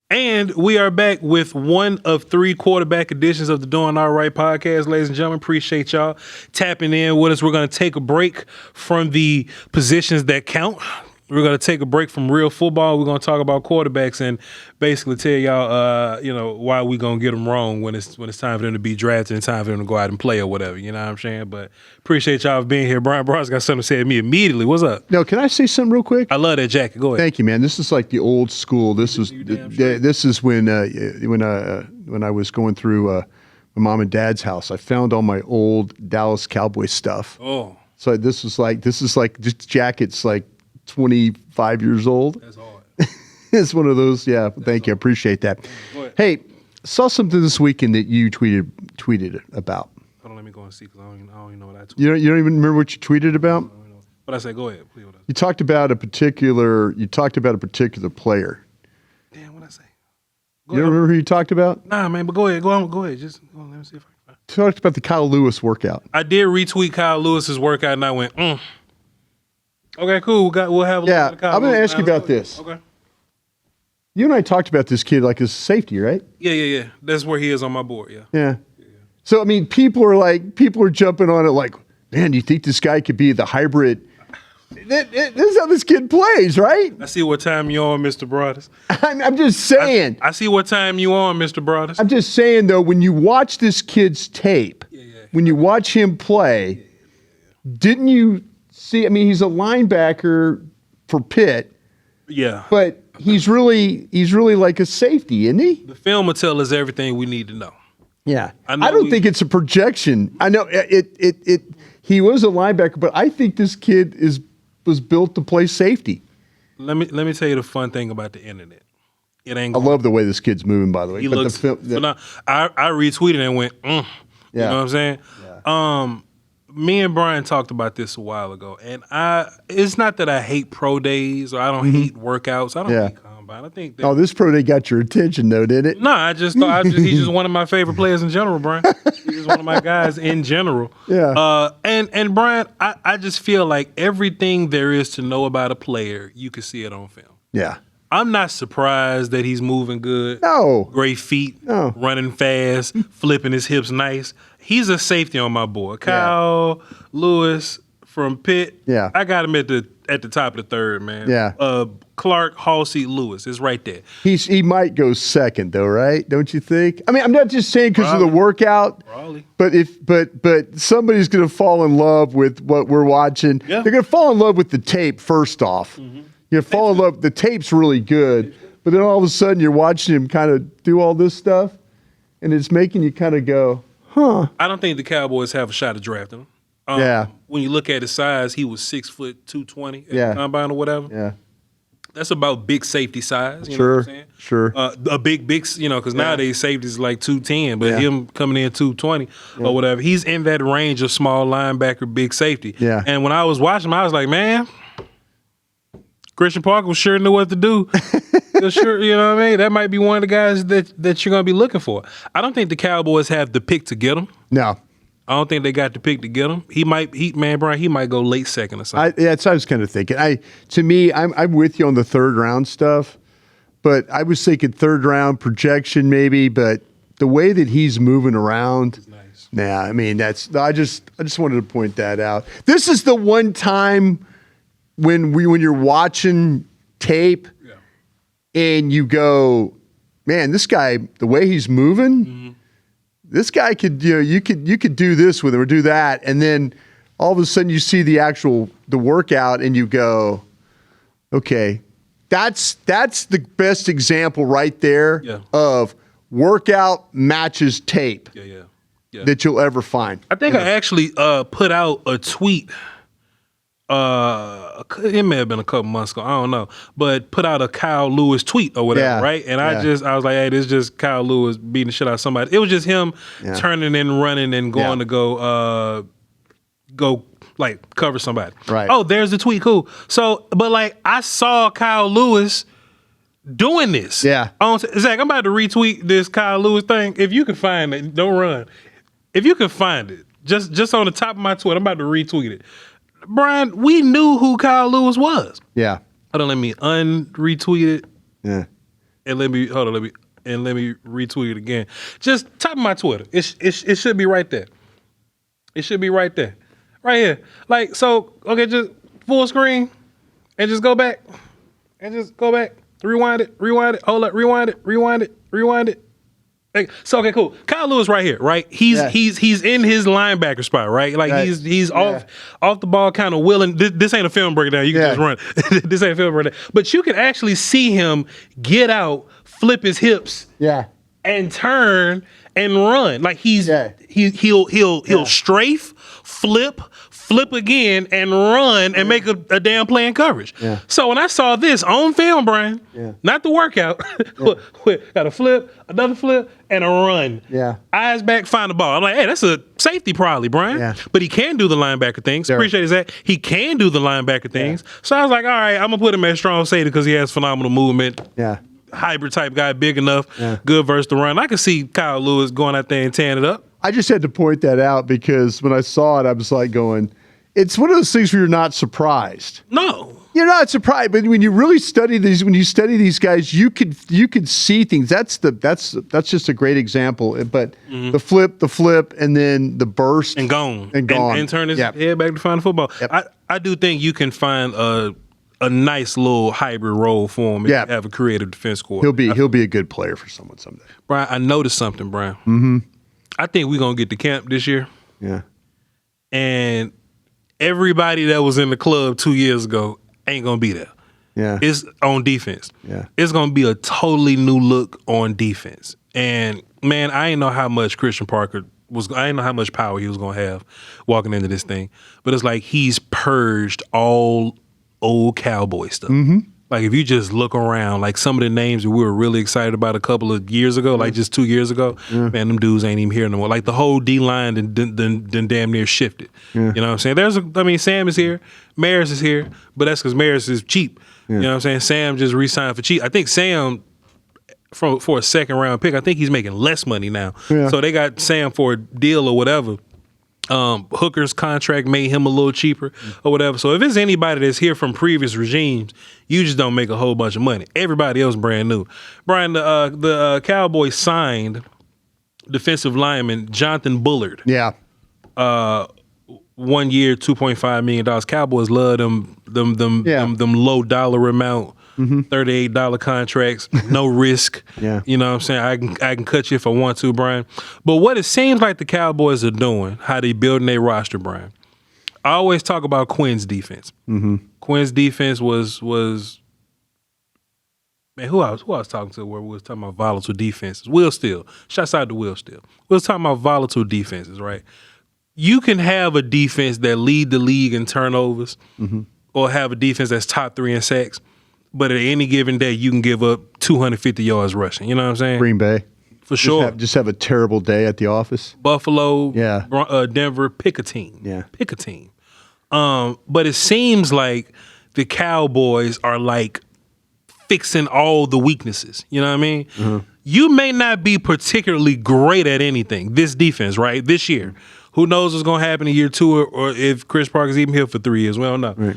And we are back with one of 3 quarterback editions of the Doing All Right podcast, ladies and gentlemen. Appreciate y'all tapping in with us. We're going to take a break from the positions that count. We're going to take a break from real football. We're going to talk about quarterbacks and basically tell y'all, why we going to get them wrong when it's time for them to be drafted and time for them to go out and play or whatever. You know what I'm saying? But appreciate y'all for being here. Brian Brown's got something to say to me immediately. What's up? No, can I say something real quick? I love that jacket. Go ahead. Thank you, man. This is like the old school. This is when I was going through my mom and dad's house. I found all my old Dallas Cowboys stuff. Oh, so this is like just jackets like 25 years old. that's hard. It's one of those. Yeah, thank you. I appreciate that. Hey, saw something this weekend that you tweeted about. Hold on, let me go and see because I don't even know what I tweeted. You don't even remember what you tweeted about? But I said, go ahead. Please. You talked about a particular player. Damn, what'd I say? You don't remember who you talked about? Nah, man, but go ahead. Go ahead. Just go on, let me see if I can find it. Talked about the Kyle Louis workout. I did retweet Kyle Lewis's workout, and I went, Okay, cool. We'll have a look at Kyle I'm going to Lewis. ask you about this. Okay. You and I talked about this kid like as safety, right? Yeah. That's where he is on my board, yeah. Yeah. So, I mean, people are jumping on it like, man, do you think this guy could be the hybrid? This is how this kid plays, right? I see what time you on, Mr. Broadus. I'm just saying. I see what time you on, Mr. Broadus. I'm just saying, though, when you watch this kid's tape, when you watch him play, didn't you see, I mean, he's a linebacker for Pitt. Yeah. But he's really like a safety, isn't he? The film will tell us everything we need to know. Yeah. I don't think it's a projection. I know he was a linebacker, but I think this kid was built to play safety. Let me tell you the fun thing about the internet. It ain't. I love the way this kid's moving, by the way. He looks. I retweeted and went, You know what I'm saying? Yeah. Me and Brian talked about this a while ago, and it's not that I hate pro days or I don't hate workouts. I don't hate combine. I think that, this pro day got your attention, though, didn't it? No, I just thought he's just one of my favorite players in general, Brian. He's just one of my guys in general. Yeah. And Brian, I just feel like everything there is to know about a player, you can see it on film. Yeah. I'm not surprised that he's moving good. No. Great feet. No. Running fast. Flipping his hips nice. He's a safety on my board. Kyle Louis from Pitt. Yeah. I got him at the top of the third, man. Yeah. Clark, Halsey, Lewis is right there. He might go second though, right? Don't you think? I mean, I'm not just saying because of the workout. Probably. But somebody's gonna fall in love with what we're watching. Yeah. They're gonna fall in love with the tape first off. Mm-hmm. You fall in love. The tape's really good, but then all of a sudden you're watching him kind of do all this stuff, and it's making you kind of go, huh? I don't think the Cowboys have a shot at drafting him. When you look at his size, he was 6 foot 220 at the combine or whatever. Yeah. That's about big safety size. You know what I'm saying? Sure. A big, because nowadays safety is like 210, but him coming in 220 or whatever, he's in that range of small linebacker, big safety. Yeah. And when I was watching him, I was like, man, Christian Parker sure knew what to do. Sure, you know what I mean? That might be one of the guys that you're going to be looking for. I don't think the Cowboys have the pick to get him. No. I don't think they got the pick to get him. He might go late second or something. That's what I was kind of thinking. I'm with you on the third round stuff, but I was thinking third round projection maybe. But the way that he's moving around, nice. Nah, I mean I just wanted to point that out. This is the one time when you're watching tape and you go, man, this guy, the way he's moving. Mm-hmm. This guy could, you could do this with him or do that, and then all of a sudden you see the workout and you go, okay, that's the best example right there of workout matches tape that you'll ever find. I think I actually put out a tweet. It may have been a couple months ago, I don't know, but put out a Kyle Louis tweet or whatever, right? And I was like, hey, this is just Kyle Louis beating the shit out of somebody. It was just him turning and running and going to go like cover somebody. Right. Oh, there's the tweet, cool. So, but like I saw Kyle Louis doing this. Yeah. Zach, I'm about to retweet this Kyle Louis thing. If you can find it, don't run. If you can find it, just on the top of my Twitter, I'm about to retweet it. Brian, we knew who Kyle Louis was. Yeah. Hold on, let me unretweet it. Yeah. and let me retweet it again. Just type in my Twitter. It should be right there. It should be right there. Right here. Like, so, okay, just full screen and just go back. Rewind it. Hold up, rewind it. So, okay, cool. Kyle Louis right here, right? He's in his linebacker spot, right? Like he's off the ball, kind of willing. This ain't a film breakdown. You can just run. This ain't a film breakdown. But you can actually see him get out, flip his hips, and turn and run. Like he'll strafe, flip again, and run and make a damn play in coverage. Yeah. So when I saw this on film, Brian, not the workout, got a flip, another flip, and a run. Yeah. Eyes back, find the ball. I'm like, hey, that's a safety probably, Brian. Yeah. But he can do the linebacker things. Sure. Appreciate that. He can do the linebacker things. So I was like, all right, I'm going to put him at strong safety because he has phenomenal movement. Yeah. Hybrid type guy, big enough, good versus the run. I could see Kyle Louis going out there and tearing it up. I just had to point that out because when I saw it, I was like going, it's one of those things where you're not surprised. No. You're not surprised, but when you really study these, these guys, you could see things. That's just a great example. But the flip, and then the burst and gone and turn his head back to find the football. Yep. I do think you can find a nice little hybrid role for him if you have a creative defense coordinator. He'll be a good player for someone someday. Brian, I noticed something, Brian. Mm-hmm. I think we're gonna get to camp this year. Yeah. And everybody that was in the club 2 years ago ain't gonna be there. Yeah. It's on defense. Yeah. It's gonna be a totally new look on defense. And man, I didn't know how much Christian Parker I didn't know how much power he was gonna have walking into this thing. But it's like he's purged all old Cowboy stuff. Mm-hmm. Like if you just look around, like some of the names that we were really excited about a couple of years ago, like just 2 years ago, man, them dudes ain't even here no more. Like the whole D-line then damn near shifted. Yeah. You know what I'm saying? Sam is here, Maris is here, but that's because Maris is cheap. Yeah. You know what I'm saying? Sam just re-signed for cheap. I think Sam, for a second round pick, I think he's making less money now. Yeah. So they got Sam for a deal or whatever. Hooker's contract made him a little cheaper or whatever. So if it's anybody that's here from previous regimes, you just don't make a whole bunch of money. Everybody else brand new. Brian, the Cowboys signed defensive lineman Jonathan Bullard. Yeah. 1 year, $2.5 million. Cowboys love them low dollar amount. $38 contracts, no risk. Yeah. You know what I'm saying? I can cut you if I want to, Brian. But what it seems like the Cowboys are doing, how they building their roster, Brian. I always talk about Quinn's defense. Mm-hmm. Quinn's defense was man, who I was talking to where we was talking about volatile defenses. Will Steele. Shouts out to Will Steele. We was talking about volatile defenses, right? You can have a defense that lead the league in turnovers or have a defense that's top 3 in sacks. But at any given day, you can give up 250 yards rushing. You know what I'm saying? Green Bay. For sure. Just have a terrible day at the office. Buffalo, Denver, pick a team. Yeah. Pick a team. But it seems like the Cowboys are like fixing all the weaknesses. You know what I mean? Mm-hmm. You may not be particularly great at anything, this defense, right? This year. Who knows what's going to happen in year 2 or if Chris Parker's even here for 3 years. We don't know. Right.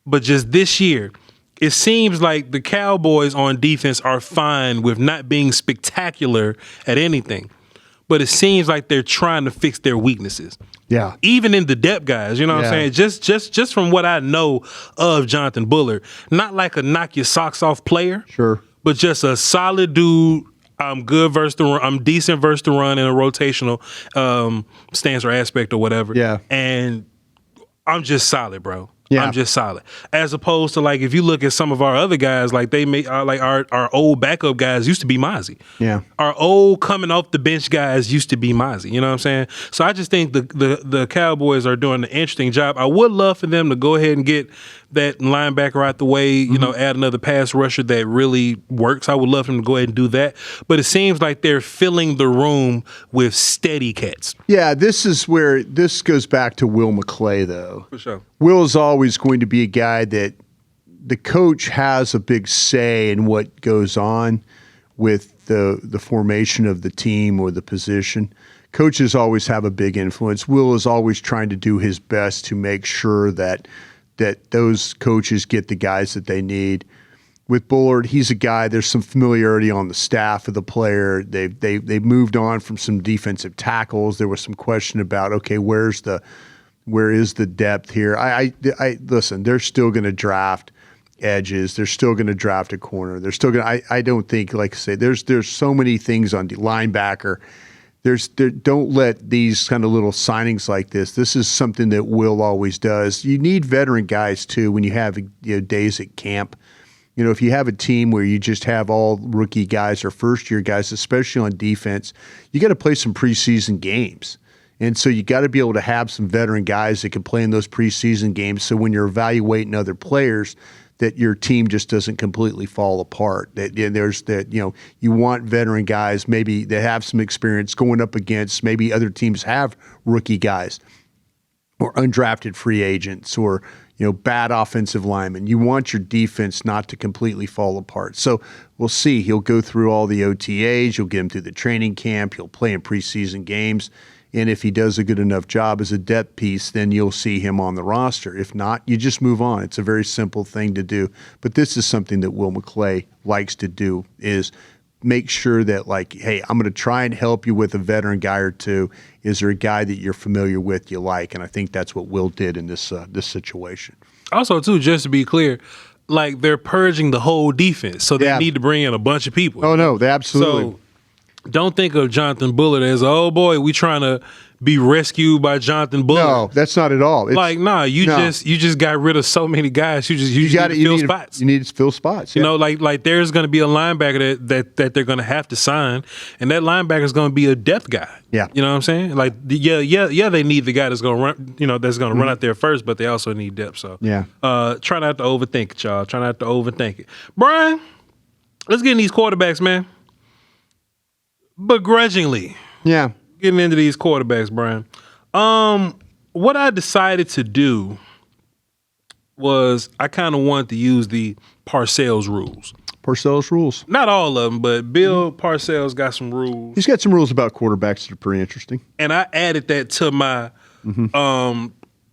But just this year, it seems like the Cowboys on defense are fine with not being spectacular at anything. But it seems like they're trying to fix their weaknesses. Yeah. Even in the depth guys, you know what I'm saying? Just from what I know of Jonathan Bullard, not like a knock your socks off player. Sure. But just a solid dude. I'm good versus the run. I'm decent versus the run in a rotational stance or aspect or whatever. Yeah. And I'm just solid, bro. Yeah. I'm just solid. As opposed to like if you look at some of our other guys, like they make like our old backup guys used to be Mozzie. Yeah. Our old coming off the bench guys used to be Mozzie. You know what I'm saying? So I just think the Cowboys are doing an interesting job. I would love for them to go ahead and get that linebacker out the way, you know, add another pass rusher that really works. I would love for them to go ahead and do that. But it seems like they're filling the room with steady cats. Yeah, this is where this goes back to Will McClay, though. For sure. Will is always going to be a guy that the coach has a big say in what goes on with the formation of the team or the position. Coaches always have a big influence. Will is always trying to do his best to make sure that those coaches get the guys that they need. with Bullard, he's a guy. There's some familiarity on the staff of the player. They've moved on from some defensive tackles. There was some question about where is the depth here? I listen. They're still going to draft edges. They're still going to draft a corner. They're still going to. I don't think, like I say, there's so many things on linebacker. Don't let these kind of little signings like this. This is something that Will always does. You need veteran guys too when you have days at camp. If you have a team where you just have all rookie guys or first-year guys, especially on defense, you got to play some preseason games. And so you got to be able to have some veteran guys that can play in those preseason games so when you're evaluating other players that your team just doesn't completely fall apart. You want veteran guys maybe that have some experience going up against maybe other teams have rookie guys or undrafted free agents or bad offensive linemen. You want your defense not to completely fall apart. So we'll see. He'll go through all the OTAs. You'll get him through the training camp. He'll play in preseason games. And if he does a good enough job as a depth piece, then you'll see him on the roster. If not, you just move on. It's a very simple thing to do. But this is something that Will McClay likes to do is make sure that, hey, I'm going to try and help you with a veteran guy or two. Is there a guy that you're familiar with you like? And I think that's what Will did in this situation. Also, too, just to be clear, they're purging the whole defense, so they need to bring in a bunch of people. Oh, no, they absolutely. So don't think of Jonathan Bullard as, oh, boy, we trying to be rescued by Jonathan Bullard. No, that's not at all. It's you just got rid of so many guys. You need to fill spots. You need to fill spots. Yeah. There's going to be a linebacker that they're going to have to sign, and that linebacker is going to be a depth guy. Yeah, you know what I'm saying? They need the guy that's going to run. That's going to run out there first, but they also need depth. So try not to overthink it, y'all. Try not to overthink it. Bryan, let's get in these quarterbacks, man. Begrudgingly. Yeah. Getting into these quarterbacks, Bryan. What I decided to do was I kind of wanted to use the Parcells rules. Parcells rules. Not all of them, but Bill Parcells got some rules. He's got some rules about quarterbacks that are pretty interesting. And I added that to my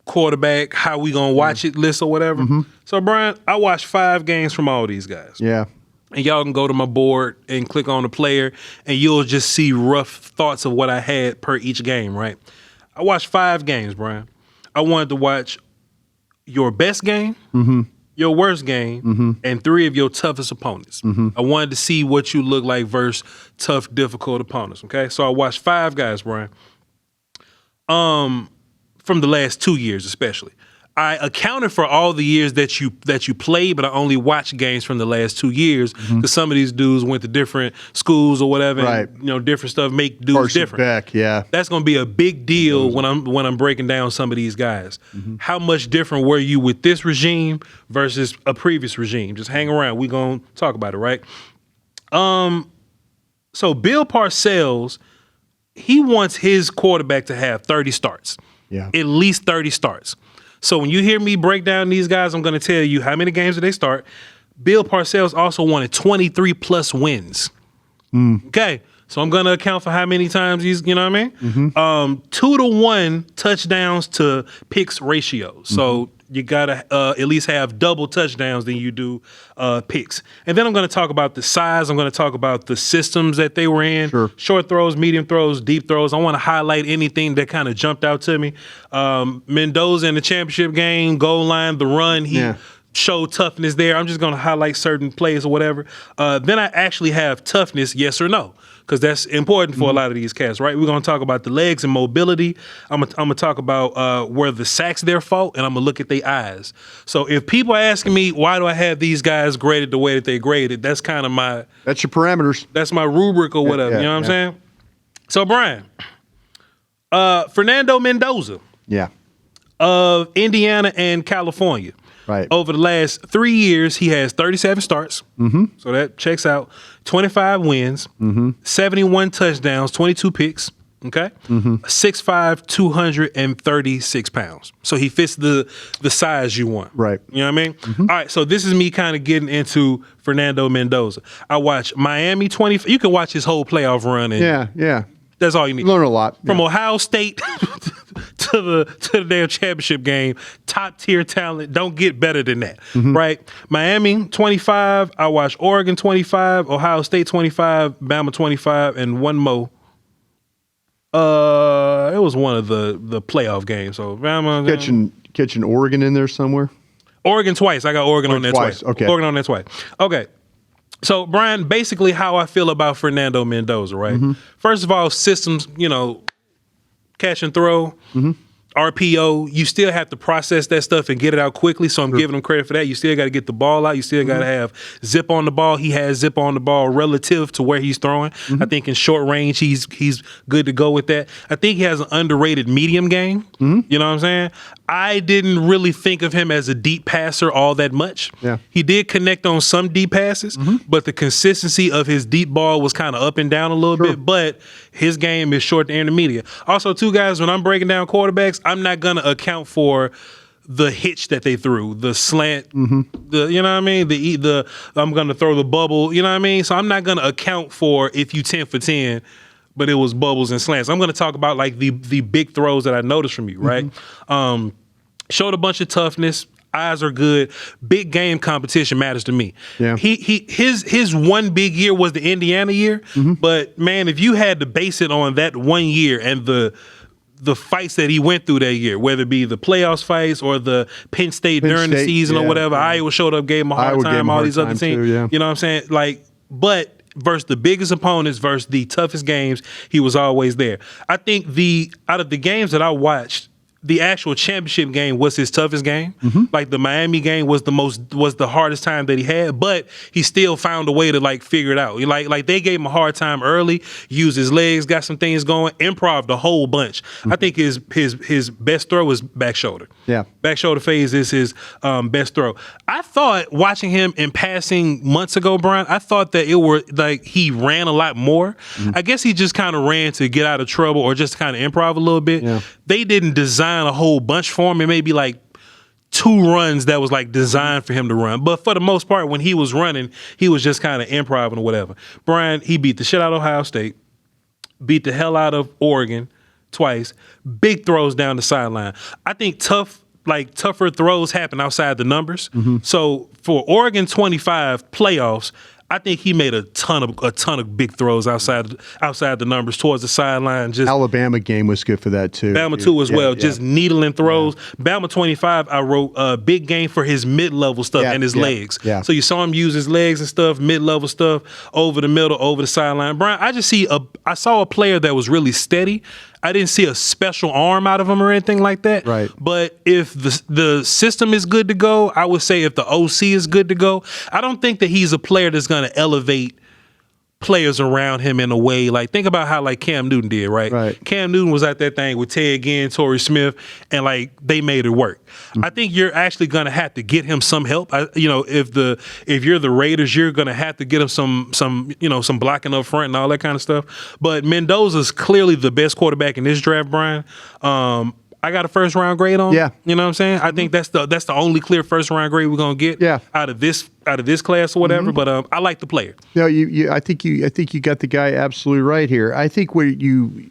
quarterback, how we gonna watch it list or whatever. So, Bryan, I watched 5 games from all these guys. Yeah. And y'all can go to my board and click on the player, and you'll just see rough thoughts of what I had per each game, right? I watched 5 games, Bryan. I wanted to watch your best game, your worst game, and 3 of your toughest opponents. I wanted to see what you look like versus tough, difficult opponents, okay? So I watched 5 guys, Bryan, from the last 2 years especially. I accounted for all the years that you played, but I only watched games from the last 2 years because some of these dudes went to different schools or whatever. Right. And, different stuff make dudes Carson different. Beck, yeah. That's going to be a big deal when I'm breaking down some of these guys. How much different were you with this regime versus a previous regime? Just hang around. We're going to talk about it, right? So Bill Parcells, he wants his quarterback to have 30 starts. Yeah. At least 30 starts. So when you hear me break down these guys, I'm going to tell you how many games did they start. Bill Parcells also wanted 23 plus wins. Okay, so I'm going to account for how many times he's, you know what I mean? 2-to-1 touchdowns to picks ratio. So you got to at least have double touchdowns than you do picks. And then I'm going to talk about the size. I'm going to talk about the systems that they were in. Sure. Short throws, medium throws, deep throws. I want to highlight anything that kind of jumped out to me. Mendoza in the championship game, goal line, the run, he showed toughness there. I'm just going to highlight certain plays or whatever. Then I actually have toughness, yes or no, because that's important for a lot of these cats, right? We're going to talk about the legs and mobility. I'm going to talk about where the sacks their fault, and I'm going to look at their eyes. So if people are asking me, why do I have these guys graded the way that they graded, that's kind of my... That's your parameters. That's my rubric or whatever, you know what I'm saying? So, Bryan, Fernando Mendoza of Indiana and California. Right. Over the last 3 years, he has 37 starts. So that checks out. 25 wins, 71 touchdowns, 22 picks. Okay. 6'5", 236 pounds. So he fits the size you want. Right. You know what I mean? All right. So this is me kind of getting into Fernando Mendoza. I watch Miami 20. You can watch his whole playoff run. And that's all you need. Learn a lot. From Ohio State the damn championship game. Top tier talent. Don't get better than that, right? Miami 25. I watched Oregon 25, Ohio State 25, Bama 25, and one more. It was one of the playoff games. So Bama catching Oregon in there somewhere. Oregon twice. I got Oregon on there twice. Okay. Oregon on there twice. Okay. So, Bryan, basically how I feel about Fernando Mendoza, right? First of all, systems, catch and throw, RPO, you still have to process that stuff and get it out quickly. So I'm giving him credit for that. You still got to get the ball out. You still got to have zip on the ball. He has zip on the ball relative to where he's throwing. I think in short range, he's good to go with that. I think he has an underrated medium game. You know what I'm saying? I didn't really think of him as a deep passer all that much. Yeah. He did connect on some deep passes, but the consistency of his deep ball was kind of up and down a little bit, but his game is short to intermediate. Also, two guys, when I'm breaking down quarterbacks, I'm not going to account for the hitch that they threw, the slant, the you know what I mean? The I'm going to throw the bubble, you know what I mean? So I'm not going to account for if you 10 for 10, but it was bubbles and slants. I'm going to talk about like the big throws that I noticed from you, right? Showed a bunch of toughness. Eyes are good. Big game competition matters to me. Yeah. His one big year was the Indiana year, but man, if you had to base it on that 1 year and the fights that he went through that year, whether it be the playoffs fights or the Penn State during the season or whatever, Iowa showed up, gave him a hard time, all these other teams. Too, yeah. You know what I'm saying? Like, but versus the biggest opponents, versus the toughest games, he was always there. I think out of the games that I watched, the actual championship game was his toughest game. Like the Miami game was the hardest time that he had, but he still found a way to like figure it out. Like they gave him a hard time early, used his legs, got some things going, improv'd a whole bunch. I think his best throw was back shoulder. Yeah. Back shoulder phase is his best throw. I thought watching him in passing months ago, Bryan, I thought that it were like he ran a lot more. I guess he just kind of ran to get out of trouble or just kind of improv a little bit. Yeah. They didn't design a whole bunch for him. It may be like 2 runs that was like designed for him to run. But for the most part, when he was running, he was just kind of improv or whatever. Bryan, he beat the shit out of Ohio State, beat the hell out of Oregon twice, big throws down the sideline. I think tougher throws happen outside the numbers. So for Oregon 25 playoffs, I think he made a ton of big throws outside the numbers towards the sideline. Just Alabama game was good for that too. Bama too as well. Just needling throws. Bama 25, I wrote a big game for his mid-level stuff and his legs. So you saw him use his legs and stuff, mid-level stuff, over the middle, over the sideline. Bryan, I saw a player that was really steady. I didn't see a special arm out of him or anything like that. Right. But if the system is good to go, I would say if the OC is good to go, I don't think that he's a player that's going to elevate players around him in a way. Like, think about how like Cam Newton did, right? Cam Newton was at that thing with Ted Ginn, Torrey Smith, and like they made it work. I think you're actually gonna have to get him some help. If you're the Raiders, you're gonna have to get him some blocking up front and all that kind of stuff. But Mendoza's clearly the best quarterback in this draft, Bryan. I got a first round grade on. Yeah. You know what I'm saying? I think that's the only clear first round grade we're gonna get out of this class or whatever. But I like the player. No, I think you got the guy absolutely right here. I think what you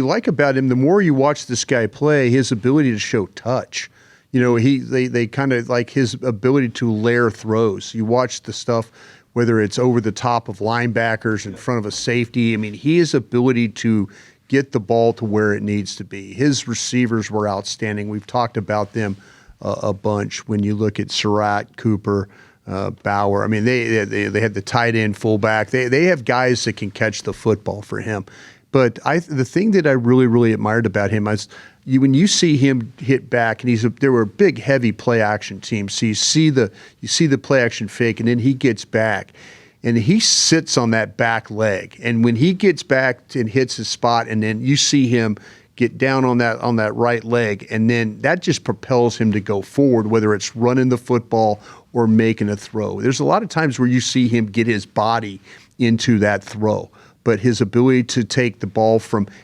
like about him, the more you watch this guy play, his ability to show touch. They kind of like his ability to layer throws. You watch the stuff, whether it's over the top of linebackers in front of a safety. I mean, his ability to get the ball to where it needs to be. His receivers were outstanding. We've talked about them a bunch. When you look at Surratt, Cooper, Bauer, I mean, they had the tight end, fullback. They have guys that can catch the football for him. But the thing that I really, really admired about him is when you see him hit back, and there were big, heavy play action teams. So you see the play action fake, and then he gets back. And he sits on that back leg. And when he gets back and hits his spot, and then you see him get down on that right leg, and then that just propels him to go forward, whether it's running the football or making a throw. There's a lot of times where you see him get his body into that throw. But his ability to take the ball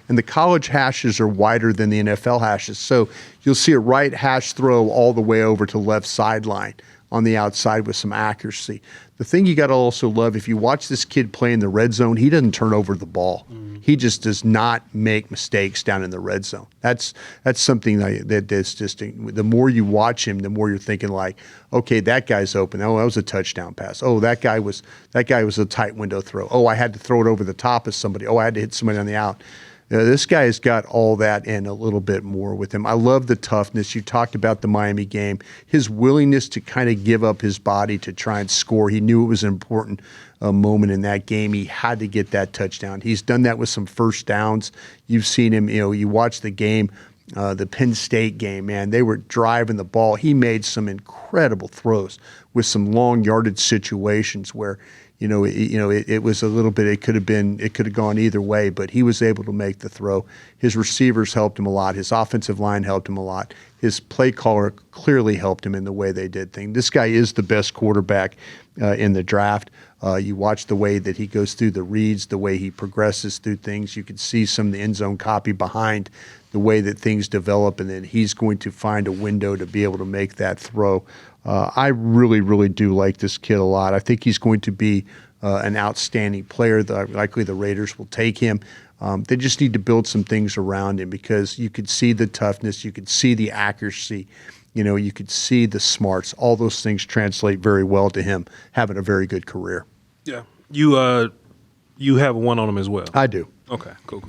and the college hashes are wider than the NFL hashes. So you'll see a right hash throw all the way over to left sideline on the outside with some accuracy. The thing you got to also love, if you watch this kid play in the red zone, he doesn't turn over the ball. He just does not make mistakes down in the red zone. That's something that's just, the more you watch him, the more you're thinking like, okay, that guy's open. Oh, that was a touchdown pass. Oh, that guy was a tight window throw. Oh, I had to throw it over the top of somebody. Oh, I had to hit somebody on the out. This guy has got all that and a little bit more with him. I love the toughness. You talked about the Miami game. His willingness to kind of give up his body to try and score. He knew it was an important moment in that game. He had to get that touchdown. He's done that with some first downs. You've seen him, you watch the game, the Penn State game, man. They were driving the ball. He made some incredible throws with some long yardage situations where it was a little bit. It could have gone either way, but he was able to make the throw. His receivers helped him a lot. His offensive line helped him a lot. His play caller clearly helped him in the way they did things. This guy is the best quarterback in the draft. You watch the way that he goes through the reads, the way he progresses through things. You can see some of the end zone copy behind the way that things develop, and then he's going to find a window to be able to make that throw. I really, really do like this kid a lot. I think he's going to be an outstanding player. Likely the Raiders will take him. They just need to build some things around him because you could see the toughness, you could see the accuracy, you could see the smarts. All those things translate very well to him having a very good career. Yeah. You have one on him as well. I do. Okay, cool.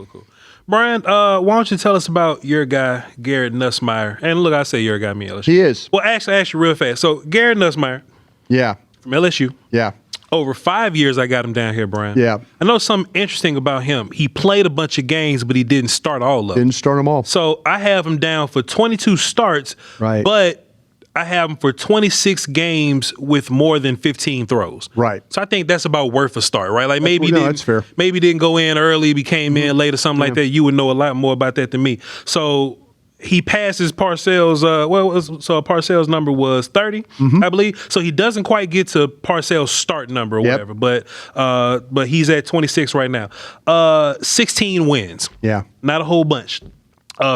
Bryan, why don't you tell us about your guy, Garrett Nussmeier? And look, I say your guy, me LSU. He is. Well, actually, real fast. So, Garrett Nussmeier. Yeah. From LSU. Yeah. Over 5 years, I got him down here, Bryan. Yeah. I know something interesting about him. He played a bunch of games, but he didn't start all of them. Didn't start them all. So, I have him down for 22 starts. Right. But I have him for 26 games with more than 15 throws. Right. So I think that's about worth a start, right? Like maybe that's fair. Maybe didn't go in early, became in late or something like that. You would know a lot more about that than me. So he passes Parcells. So Parcells' number was 30, I believe. So he doesn't quite get to Parcells' start number or whatever, but he's at 26 right now. 16 wins. Yeah. Not a whole bunch.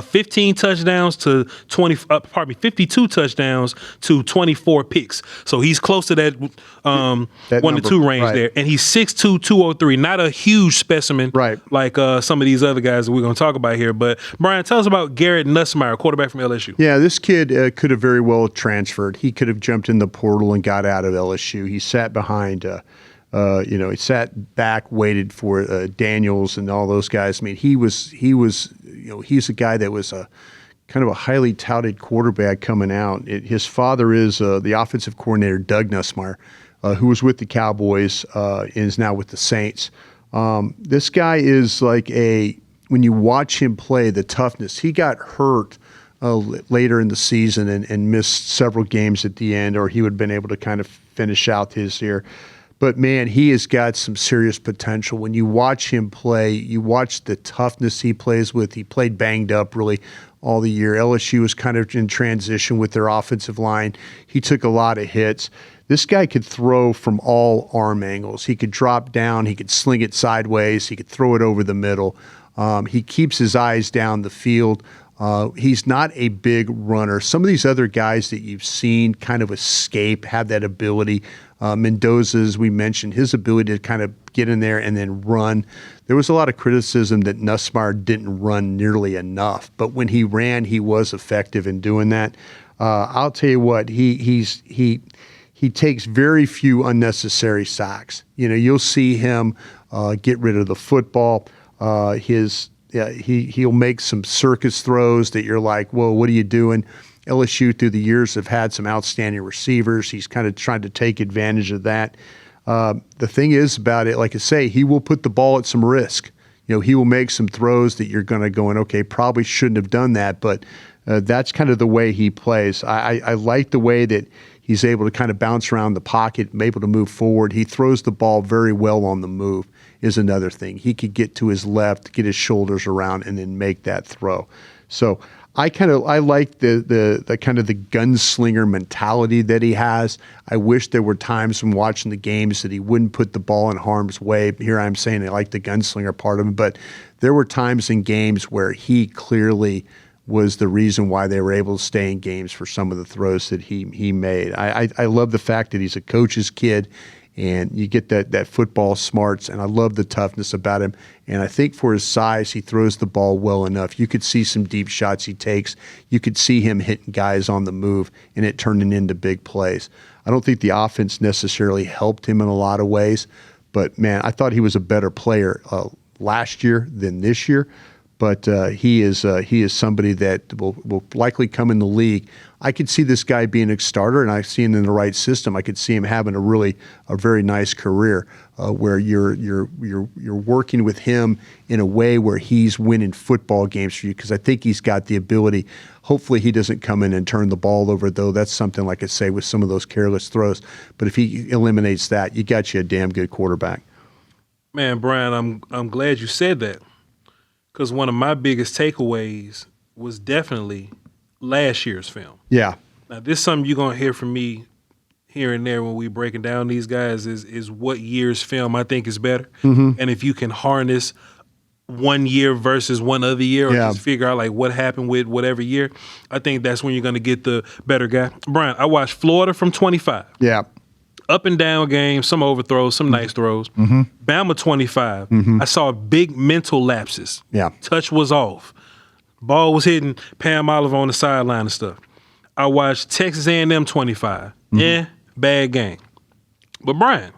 15 touchdowns to 52 touchdowns to 24 picks. So he's close to that 1 to 2 range there. And he's 6'2", 203. Not a huge specimen like some of these other guys that we're going to talk about here. But Bryan, tell us about Garrett Nussmeier, quarterback from LSU. Yeah, this kid could have very well transferred. He could have jumped in the portal and got out of LSU. He sat behind he sat back, waited for Daniels and all those guys. I mean, he's a guy that was a kind of a highly touted quarterback coming out. His father is the offensive coordinator, Doug Nussmeir, who was with the Cowboys and is now with the Saints. This guy is like when you watch him play, the toughness. He got hurt later in the season and missed several games at the end, or he would have been able to kind of finish out his year. But, man, he has got some serious potential. When you watch him play, you watch the toughness he plays with. He played banged up really all the year. LSU was kind of in transition with their offensive line. He took a lot of hits. This guy could throw from all arm angles. He could drop down. He could sling it sideways. He could throw it over the middle. He keeps his eyes down the field. He's not a big runner. Some of these other guys that you've seen kind of escape, have that ability. Mendoza, as we mentioned, his ability to kind of get in there and then run. There was a lot of criticism that Nussmeir didn't run nearly enough, but when he ran, he was effective in doing that. I'll tell you what, he takes very few unnecessary sacks. You'll see him get rid of the football. He'll make some circus throws that you're like, whoa, what are you doing? LSU through the years have had some outstanding receivers. He's kind of trying to take advantage of that. The thing is about it, like I say, he will put the ball at some risk. He will make some throws that you're going to go in, okay, probably shouldn't have done that, but that's kind of the way he plays. I like the way that he's able to kind of bounce around the pocket, able to move forward. He throws the ball very well on the move is another thing. He could get to his left, get his shoulders around, and then make that throw. So I like the kind of the gunslinger mentality that he has. I wish there were times when watching the games that he wouldn't put the ball in harm's way. Here I'm saying I like the gunslinger part of him, but there were times in games where he clearly was the reason why they were able to stay in games for some of the throws that he made. I love the fact that he's a coach's kid, and you get that football smarts, and I love the toughness about him. And I think for his size, he throws the ball well enough. You could see some deep shots he takes. You could see him hitting guys on the move and it turning into big plays. I don't think the offense necessarily helped him in a lot of ways, but man, I thought he was a better player last year than this year. But he is somebody that will likely come in the league. I could see this guy being a starter, and I see him in the right system. I could see him having a very nice career where you're working with him in a way where he's winning football games for you, because I think he's got the ability. Hopefully he doesn't come in and turn the ball over, though. That's something, like I say, with some of those careless throws. But if he eliminates that, you got you a damn good quarterback. Man, Brian, I'm glad you said that. Because one of my biggest takeaways was definitely last year's film. Yeah. Now, this is something you're going to hear from me here and there when we breaking down these guys is what year's film I think is better. Mm-hmm. And if you can harness one year versus one other year, or just figure out like what happened with whatever year, I think that's when you're going to get the better guy. Brian, I watched Florida from 25. Yeah. Up and down game, some overthrows, some nice throws. Mm-hmm. Bama 25. Mm-hmm. I saw big mental lapses. Yeah. Touch was off. Ball was hitting Pam Oliver on the sideline and stuff. I watched Texas A&M 25. Mm-hmm. Bad game. But Brian,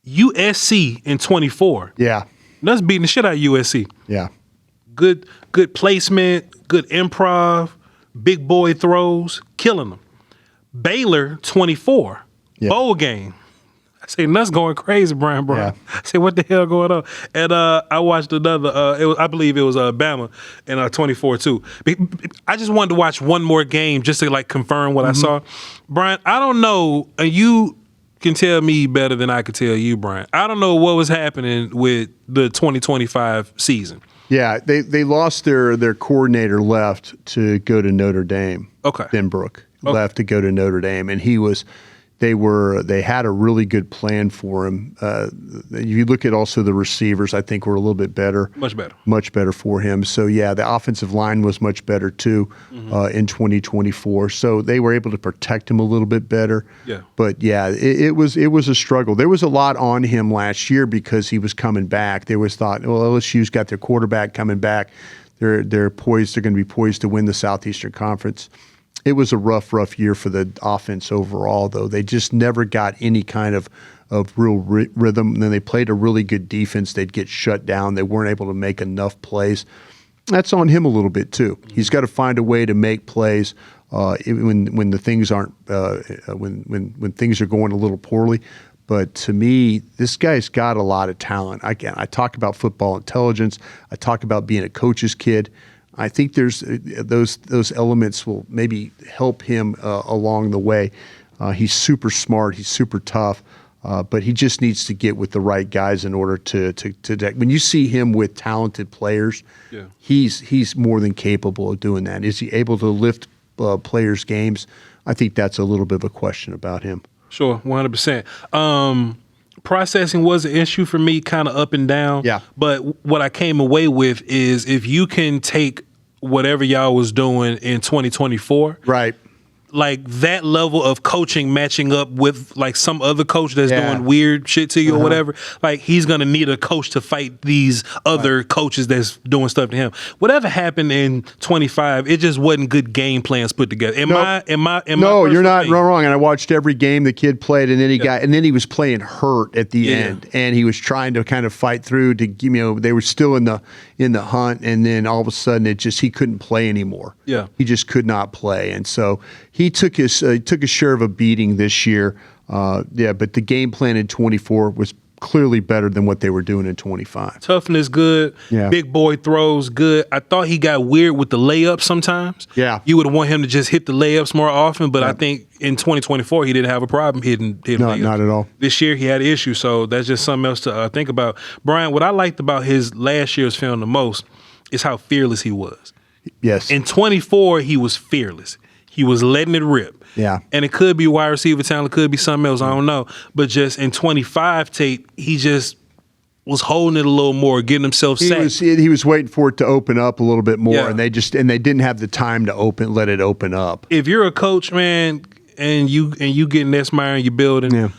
USC in 24. Yeah. That's beating the shit out of USC. Yeah. Good placement, good improv, big boy throws, killing them. Baylor 24. Yeah. Bowl game. I say, Nuss going crazy, Brian. Yeah. I say, what the hell going on? And I watched another, I believe it was Bama in 24 too. I just wanted to watch one more game just to like confirm what I saw. Brian, I don't know, you can tell me better than I could tell you, Brian. I don't know what was happening with the 2025 season. Yeah, they lost their coordinator, left to go to Notre Dame. Okay. Benbrook left to go to Notre Dame, and they had a really good plan for him. You look at also the receivers, I think were a little bit better. Much better for him. So, yeah, the offensive line was much better, too, in 2024. So they were able to protect him a little bit better. Yeah. But, yeah, it was a struggle. There was a lot on him last year because he was coming back. There was thought, well, LSU's got their quarterback coming back. They're going to be poised to win the Southeastern Conference. It was a rough year for the offense overall, though. They just never got any kind of real rhythm. And then they played a really good defense. They'd get shut down. They weren't able to make enough plays. That's on him a little bit, too. He's got to find a way to make plays when the things aren't when things are going a little poorly. But to me, this guy's got a lot of talent. Again, I talk about football intelligence. I talk about being a coach's kid. I think there's those elements will maybe help him along the way. He's super smart. He's super tough, but he just needs to get with the right guys in order to when you see him with talented players, he's more than capable of doing that. Is he able to lift players' games? I think that's a little bit of a question about him. Sure, 100%. Processing was an issue for me, kind of up and down. Yeah. But what I came away with is if you can take whatever y'all was doing in 2024, right, like that level of coaching matching up with like some other coach that's doing weird shit to you or whatever, like he's going to need a coach to fight these other coaches that's doing stuff to him. Whatever happened in 25, it just wasn't good game plans put together. No, you're not wrong. And I watched every game the kid played, and then he was playing hurt at the end, and he was trying to kind of fight through to, they were still in the hunt, and then all of a sudden he couldn't play anymore. Yeah. He just could not play. And so he took his share of a beating this year. But the game plan in 24 was clearly better than what they were doing in 25. Toughness good. Yeah. Big boy throws good. I thought he got weird with the layups sometimes. Yeah. You would want him to just hit the layups more often, but I think in 2024 he didn't have a problem hitting layups. Not at all. This year he had issues, so that's just something else to think about. Brian, what I liked about his last year's film the most is how fearless he was. Yes. In 24 he was fearless. He was letting it rip. Yeah. And it could be wide receiver talent, it could be something else, I don't know. But just in 25 tape, he just was holding it a little more, getting himself set. He was waiting for it to open up a little bit more, and they didn't have the time to let it open up. If you're a coach, man, and you getting Nussmeir in your building,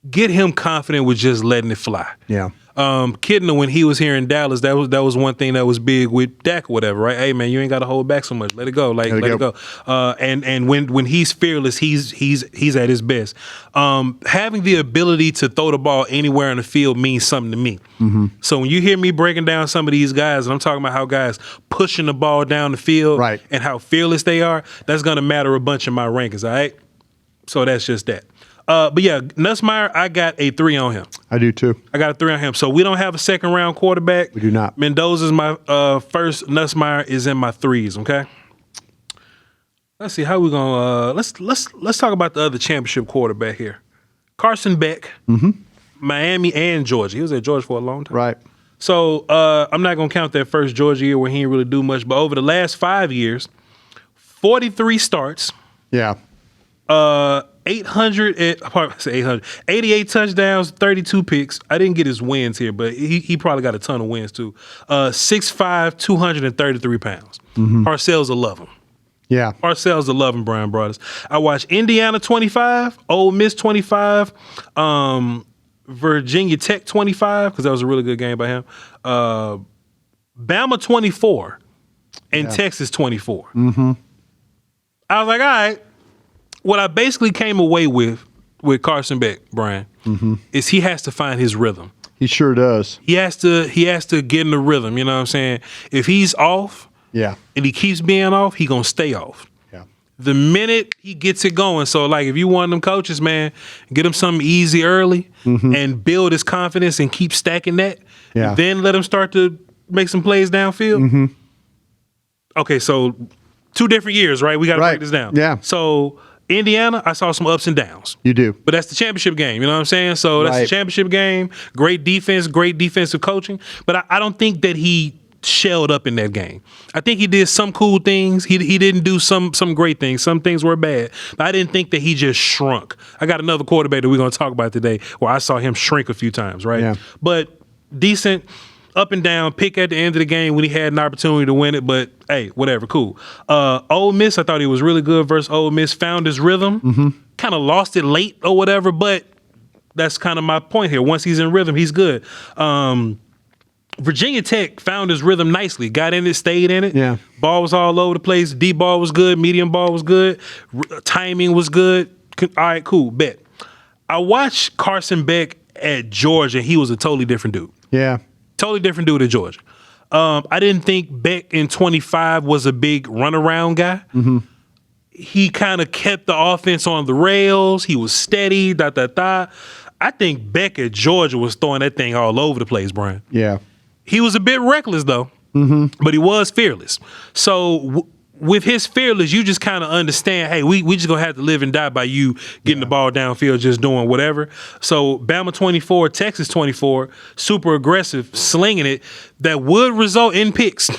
get him confident with just letting it fly. Yeah. Kidner, when he was here in Dallas, that was one thing that was big with Dak or whatever, right? Hey man, you ain't got to hold back so much. Let it go, let it go. And when he's fearless, he's at his best. Having the ability to throw the ball anywhere in the field means something to me. Mm-hmm. So when you hear me breaking down some of these guys, and I'm talking about how guys pushing the ball down the field, right, and how fearless they are, that's gonna matter a bunch in my rankings. All right, so that's just that. But yeah, Nussmeir, I got a 3 on him. I do too. I got a 3 on him. So we don't have a second round quarterback. We do not. Mendoza's my first. Nussmeir is in my 3s. Okay. Let's see how we gonna. Let's talk about the other championship quarterback here, Carson Beck, Miami and Georgia. He was at Georgia for a long time. Right. So I'm not gonna count that first Georgia year where he didn't really do much, but over the last 5 years, 43 starts. Yeah. 88 touchdowns, 32 picks. I didn't get his wins here, but he probably got a ton of wins too. 6'5", 233 pounds. Parcells will love him. Yeah. Parcells will love him, Brian Brothers. I watched Indiana 25, Ole Miss 25, Virginia Tech 25, because that was a really good game by him. Bama 24, and Texas 24. I was like, all right. What I basically came away with Carson Beck, Brian, is he has to find his rhythm. He sure does. He has to get in the rhythm, you know what I'm saying? If he's off, and he keeps being off, he gonna stay off. Yeah. The minute he gets it going, so like if you want them coaches, man, get him something easy early and build his confidence and keep stacking that. Yeah. Then let him start to make some plays downfield. Okay, so 2 different years, right? We got to break this down. Yeah. So Indiana, I saw some ups and downs. You do. But that's the championship game, you know what I'm saying? So that's the championship game, great defense, great defensive coaching. But I don't think that he shelled up in that game. I think he did some cool things. He didn't do some great things. Some things were bad. But I didn't think that he just shrunk. I got another quarterback that we're going to talk about today where I saw him shrink a few times, right? Yeah. But decent, up and down, pick at the end of the game when he had an opportunity to win it, but hey, whatever, cool. Ole Miss, I thought he was really good versus Ole Miss, found his rhythm, kind of lost it late or whatever, but that's kind of my point here. Once he's in rhythm, he's good. Virginia Tech found his rhythm nicely, got in it, stayed in it. Yeah. Ball was all over the place. Deep ball was good, medium ball was good, timing was good. All right, cool, bet. I watched Carson Beck at Georgia. He was a totally different dude. Yeah. Totally different dude at Georgia. I didn't think Beck in 25 was a big runaround guy. He kind of kept the offense on the rails. He was steady, I think Beck at Georgia was throwing that thing all over the place, Brian. Yeah. He was a bit reckless, though, but he was fearless. So with his fearless, you just kind of understand, hey, we just going to have to live and die by you getting the ball downfield, just doing whatever. So Bama 24, Texas 24, super aggressive, slinging it, that would result in picks.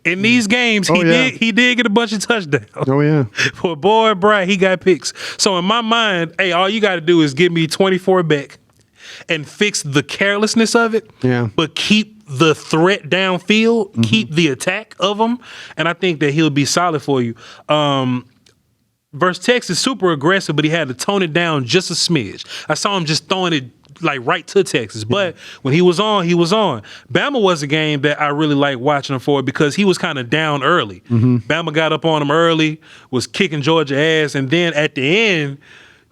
In these games, he did get a bunch of touchdowns. Oh, yeah. For boy, Brian, he got picks. So in my mind, hey, all you got to do is give me 24 back and fix the carelessness of it, but keep the threat downfield, keep the attack of him, and I think that he'll be solid for you. Versus Texas, super aggressive, but he had to tone it down just a smidge. I saw him just throwing it like right to Texas, but when he was on, he was on. Bama was a game that I really liked watching him for because he was kind of down early. Bama got up on him early, was kicking Georgia ass, and then at the end,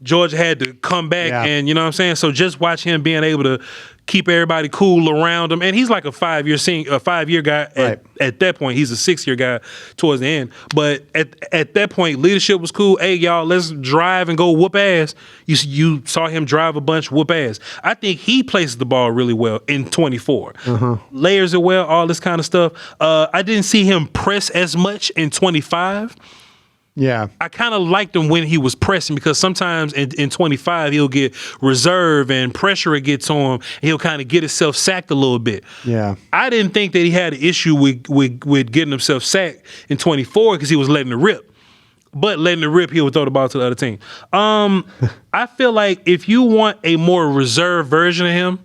Georgia had to come back and, you know what I'm saying? So just watch him being able to keep everybody cool around him. And he's like a 5-year guy. At that point, he's a 6-year guy towards the end. But at that point, leadership was cool. Hey, y'all, let's drive and go whoop ass. You saw him drive a bunch, whoop ass. I think he places the ball really well in 24. Layers it well, all this kind of stuff. I didn't see him press as much in 25. Yeah. I kind of liked him when he was pressing because sometimes in 25 he'll get reserve and pressure it gets on him and he'll kind of get himself sacked a little bit. Yeah. I didn't think that he had an issue with getting himself sacked in 24 because he was letting it rip. But letting it rip, he would throw the ball to the other team. I feel like if you want a more reserved version of him,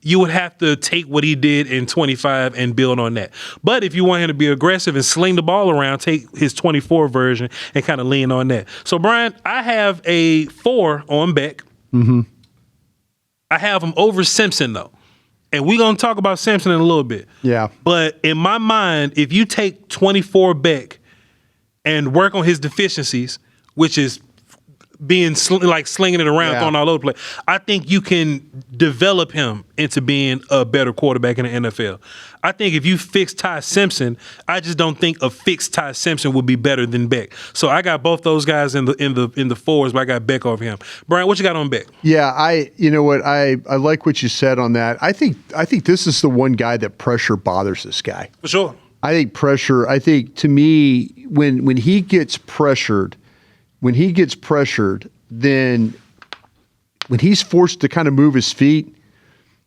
you would have to take what he did in 25 and build on that. But if you want him to be aggressive and sling the ball around, take his 24 version and kind of lean on that. So, Brian, I have a 4 on Beck. I have him over Simpson though. And we're going to talk about Simpson in a little bit. Yeah. But in my mind, if you take 24 Beck and work on his deficiencies, which is being slinging it around, throwing all over the place, I think you can develop him into being a better quarterback in the NFL. I think if you fix Ty Simpson, I just don't think a fixed Ty Simpson would be better than Beck. So I got both those guys in the fours, but I got Beck over him. Brian, what you got on Beck? Yeah, you know what, I like what you said on that. I think this is the one guy that pressure bothers this guy. For sure. I think pressure. I think to me, when he gets pressured. Then when he's forced to kind of move his feet,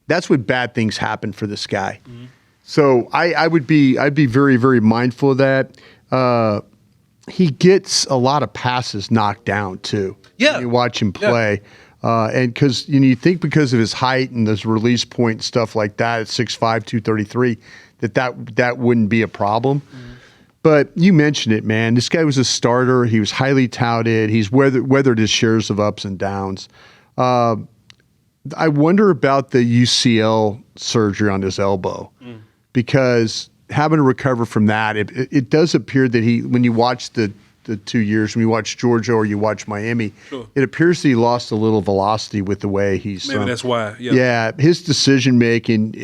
that's when bad things happen for this guy. Mm-hmm. So I'd be very, very mindful of that. He gets a lot of passes knocked down too. Yeah, when you watch him play, and because you think because of his height and his release point and stuff like that at 6'5", 233, that wouldn't be a problem. Mm-hmm. But you mentioned it, man. This guy was a starter. He was highly touted. He's weathered his shares of ups and downs. I wonder about the UCL surgery on his elbow because having to recover from that, it does appear that when you watch the 2 years, when you watch Georgia or you watch Miami, it appears that he lost a little velocity with the way he's. Maybe that's why. Yeah, his decision making.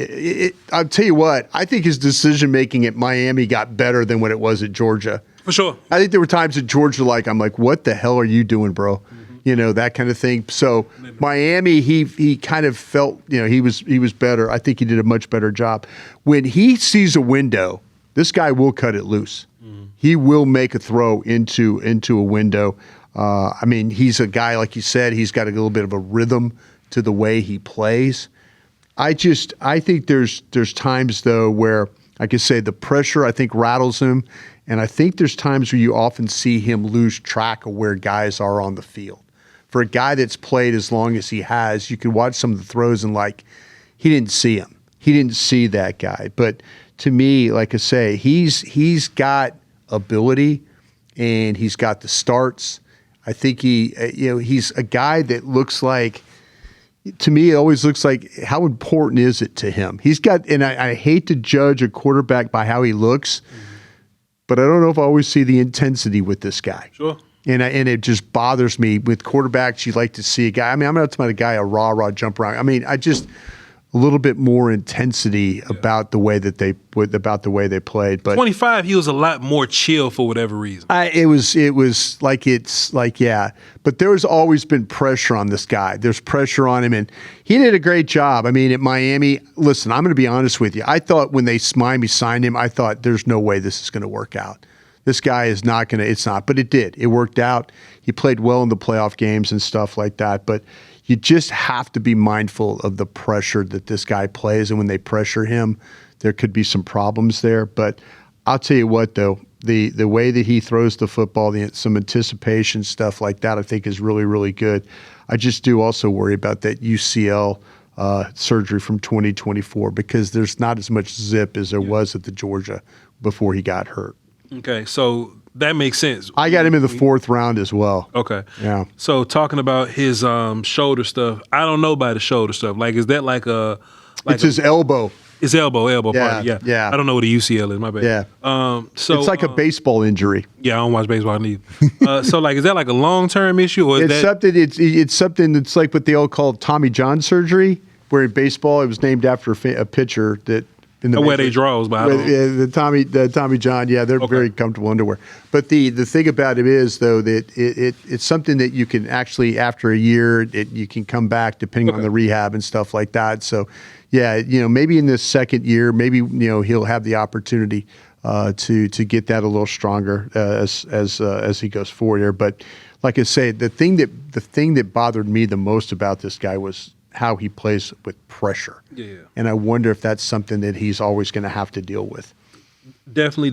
I'll tell you what. I think his decision making at Miami got better than what it was at Georgia. For sure. I think there were times at Georgia I'm like, what the hell are you doing, bro? Mm-hmm. You know, that kind of thing. So Miami, he kind of felt, he was better. I think he did a much better job. When he sees a window, this guy will cut it loose. He will make a throw into a window. I mean, he's a guy, like you said, he's got a little bit of a rhythm to the way he plays. I think there's times, though, where, like I say, the pressure, I think, rattles him. And I think there's times where you often see him lose track of where guys are on the field. For a guy that's played as long as he has, you can watch some of the throws and, he didn't see him. He didn't see that guy. But to me, like I say, he's got ability and he's got the starts. I think he's a guy that looks like, to me, it always looks like, how important is it to him? He's got, and I hate to judge a quarterback by how he looks, but I don't know if I always see the intensity with this guy. Sure. And it just bothers me with quarterbacks. You like to see a guy. I mean, I'm not talking about a guy, a rah jump around. I mean, a little bit more intensity about the way that they played. But 25, he was a lot more chill for whatever reason. It was like But there's always been pressure on this guy. There's pressure on him, and he did a great job. I mean, at Miami, listen, I'm going to be honest with you. I thought when Miami signed him, I thought there's no way this is going to work out. This guy is not going to. It's not, but it did. It worked out. He played well in the playoff games and stuff like that. But you just have to be mindful of the pressure that this guy plays, and when they pressure him, there could be some problems there. But I'll tell you what, though, the way that he throws the football, some anticipation stuff like that, I think is really, really good. I just do also worry about that UCL surgery from 2024 because there's not as much zip as there was at the Georgia before he got hurt. Okay, so that makes sense. I got him in the 4th round as well. Okay. Yeah. So talking about his shoulder stuff, I don't know about the shoulder stuff. Is that it's his elbow. His elbow part. Yeah. I don't know what a UCL is. My bad. Yeah. So it's like a baseball injury. Yeah, I don't watch baseball neither. So is that like a long-term issue, or it's something that's like what they all call Tommy John surgery, where in baseball it was named after a pitcher that. Where they draws, but the Tommy John, they're very comfortable underwear. But the thing about it is, though, that it's something that you can actually, after a year, you can come back depending on the rehab and stuff like that. So, maybe in this second year, maybe he'll have the opportunity to get that a little stronger as he goes forward here. But like I say, the thing that bothered me the most about this guy was how he plays with pressure. Yeah. And I wonder if that's something that he's always going to have to deal with. Definitely.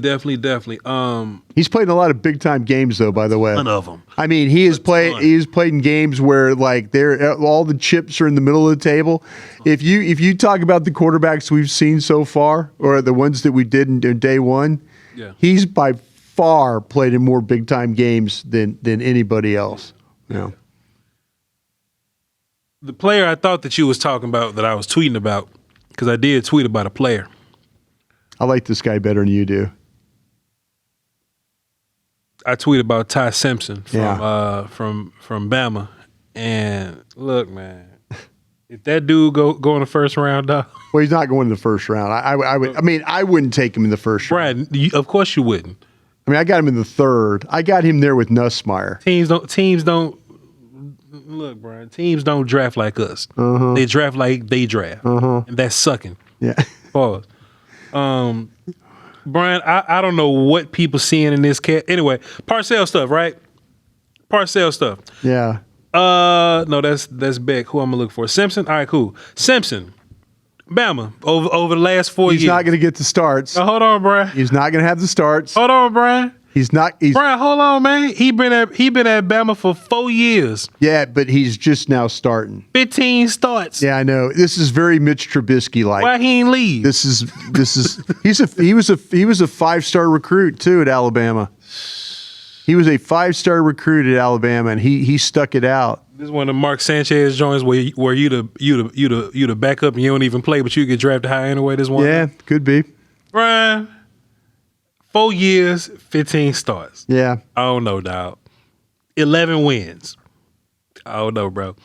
He's played in a lot of big time games, though. By the way, none of them. I mean, he's played in games where all the chips are in the middle of the table. If you talk about the quarterbacks we've seen so far, or the ones that we did in day one, he's by far played in more big time games than anybody else. The player I thought that you was talking about, that I was tweeting about, because I did tweet about a player. I like this guy better than you do. I tweeted about Ty Simpson from Yeah. from Bama, and look, man, if that dude go in the first round, dog. Well, he's not going in the first round. I wouldn't take him in the first round. Brad, of course you wouldn't. I mean, I got him in the third. I got him there with Nussmeir. Teams don't look, Brian. Teams don't draft like us. They draft like they draft, and that's sucking. Yeah. Pause. Brian, I don't know what people seeing in this cat. Anyway, Parcell stuff, right? Parcell stuff. Yeah. No, that's Beck. Who I'm gonna look for? Simpson. All right, cool. Simpson, Bama over the last 4 years. He's not going to get the starts. Hold on, Brian. He's not going to have the starts. Hold on, Brian. He's not. Brian, hold on, man. He been at Bama for 4 years. Yeah, but he's just now starting. 15 starts. Yeah, I know. This is very Mitch Trubisky like. Why he ain't leave? This is he was a 5-star recruit too at Alabama. He was a 5-star recruit at Alabama, and he stuck it out. This is one of the Mark Sanchez joints where you the backup and you don't even play, but you get drafted high anyway. This one. Yeah, could be. Brian, 4 years, 15 starts. Yeah. I don't know, dog. 11 wins. I don't know, bro.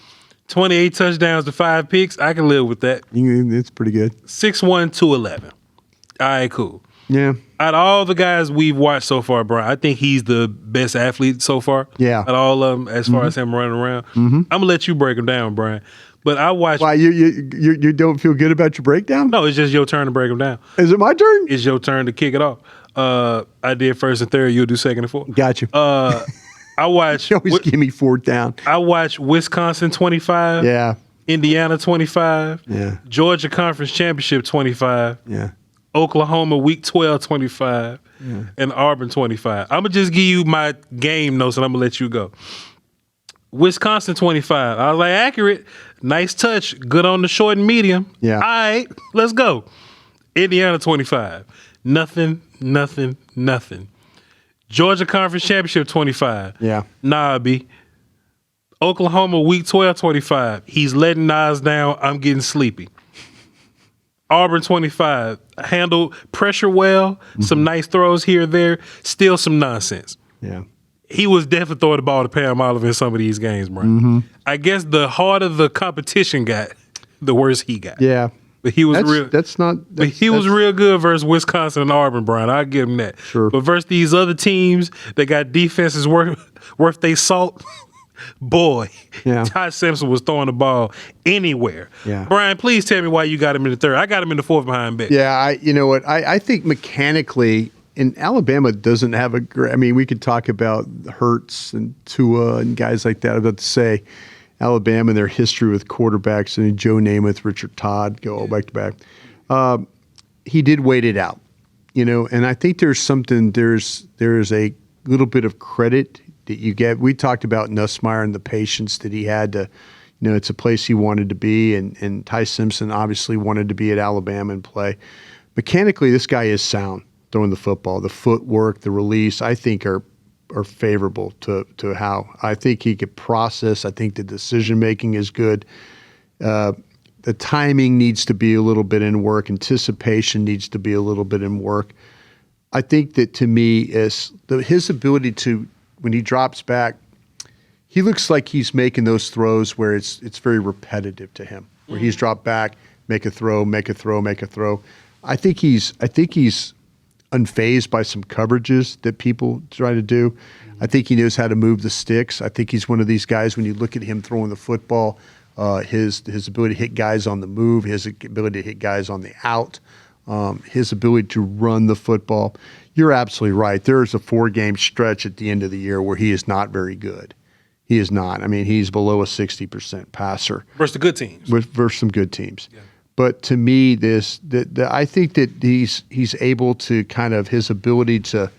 28 touchdowns to 5 picks. I can live with that. It's pretty good. 6'1", 211. All right, cool. Yeah. Out of all the guys we've watched so far, Brian, I think he's the best athlete so far. Yeah. Out of all of them, as far as him running around. I'm going to let you break him down, Brian. But I watched... Why, you don't feel good about your breakdown? No, it's just your turn to break him down. Is it my turn? It's your turn to kick it off. I did first and third. You'll do second and fourth. Got you. I watched... You always give me fourth down. I watched Wisconsin 25. Yeah. Indiana 25. Yeah. Georgia Conference Championship 25. Yeah. Oklahoma Week 12 25. Yeah. And Auburn 25. I'm going to just give you my game notes and I'm going to let you go. Wisconsin 25. I was like, accurate. Nice touch. Good on the short and medium. Yeah. All right, let's go. Indiana 25. Nothing. Georgia Conference Championship 25. Yeah. Nobby. Oklahoma Week 12 25. He's letting Nas down. I'm getting sleepy. Auburn 25. Handled pressure well. Some nice throws here and there. Still some nonsense. Yeah. He was definitely throwing the ball to Pam Oliver in some of these games, bro. I guess the harder the competition got, the worse he got. Yeah. But he was was real good versus Wisconsin and Auburn, Brian. I'll give him that. Sure. But versus these other teams that got defenses worth they salt, boy, Yeah. Ty Simpson was throwing the ball anywhere. Yeah. Brian, please tell me why you got him in the third. I got him in the fourth behind Beck. Yeah, you know what? I think mechanically, and Alabama doesn't have a great. I mean, we could talk about Hurts and Tua and guys like that. I was about to say Alabama and their history with quarterbacks. and Joe Namath, Richard Todd, go all back to back. He did wait it out, and I think there's something. There's a little bit of credit that you get. We talked about Nussmeir and the patience that he had to. It's a place he wanted to be, and Ty Simpson obviously wanted to be at Alabama and play. Mechanically, this guy is sound throwing the football. The footwork, the release, I think are favorable to how I think he could process. I think the decision making is good. The timing needs to be a little bit in work. Anticipation needs to be a little bit in work. I think that to me is his ability to, when he drops back, he looks like he's making those throws where it's very repetitive to him. Where he's dropped back, make a throw. I think he's unfazed by some coverages that people try to do. I think he knows how to move the sticks. I think he's one of these guys, when you look at him throwing the football, his ability to hit guys on the move, his ability to hit guys on the out, his ability to run the football. You're absolutely right. There is a 4-game stretch at the end of the year where he is not very good. He is not. I mean, he's below a 60% passer. Versus the good teams. Versus some good teams. Yeah. But to me, I think that he's able to kind of his ability to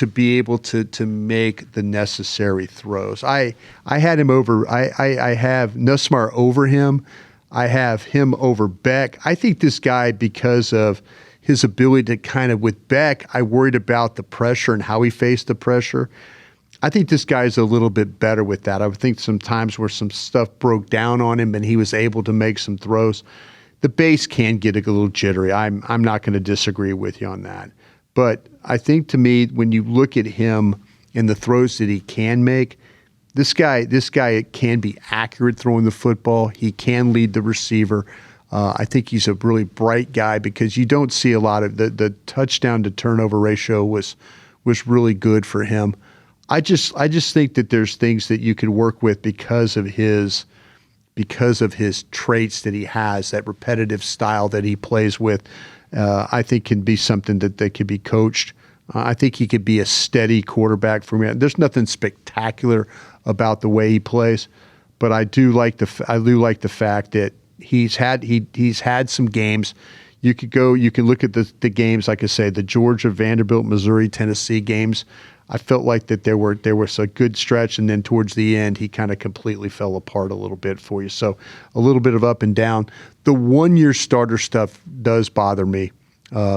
be able to make the necessary throws. I had him over. I have Nussmeir over him. I have him over Beck. I think this guy, because of his ability to kind of, with Beck, I worried about the pressure and how he faced the pressure. I think this guy's a little bit better with that. I would think some times where some stuff broke down on him and he was able to make some throws. The base can get a little jittery. I'm not going to disagree with you on that. But I think to me, when you look at him and the throws that he can make, this guy can be accurate throwing the football. He can lead the receiver. I think he's a really bright guy because you don't see a lot of the touchdown to turnover ratio was really good for him. I just think that there's things that you could work with because of his traits that he has, that repetitive style that he plays with. I think can be something that can be coached. I think he could be a steady quarterback for me. There's nothing spectacular about the way he plays, but I do like the fact that he's had some games. You can look at the games, like I say, the Georgia, Vanderbilt, Missouri, Tennessee games. I felt like that there was a good stretch, and then towards the end, he kind of completely fell apart a little bit for you. So a little bit of up and down. The one-year starter stuff does bother me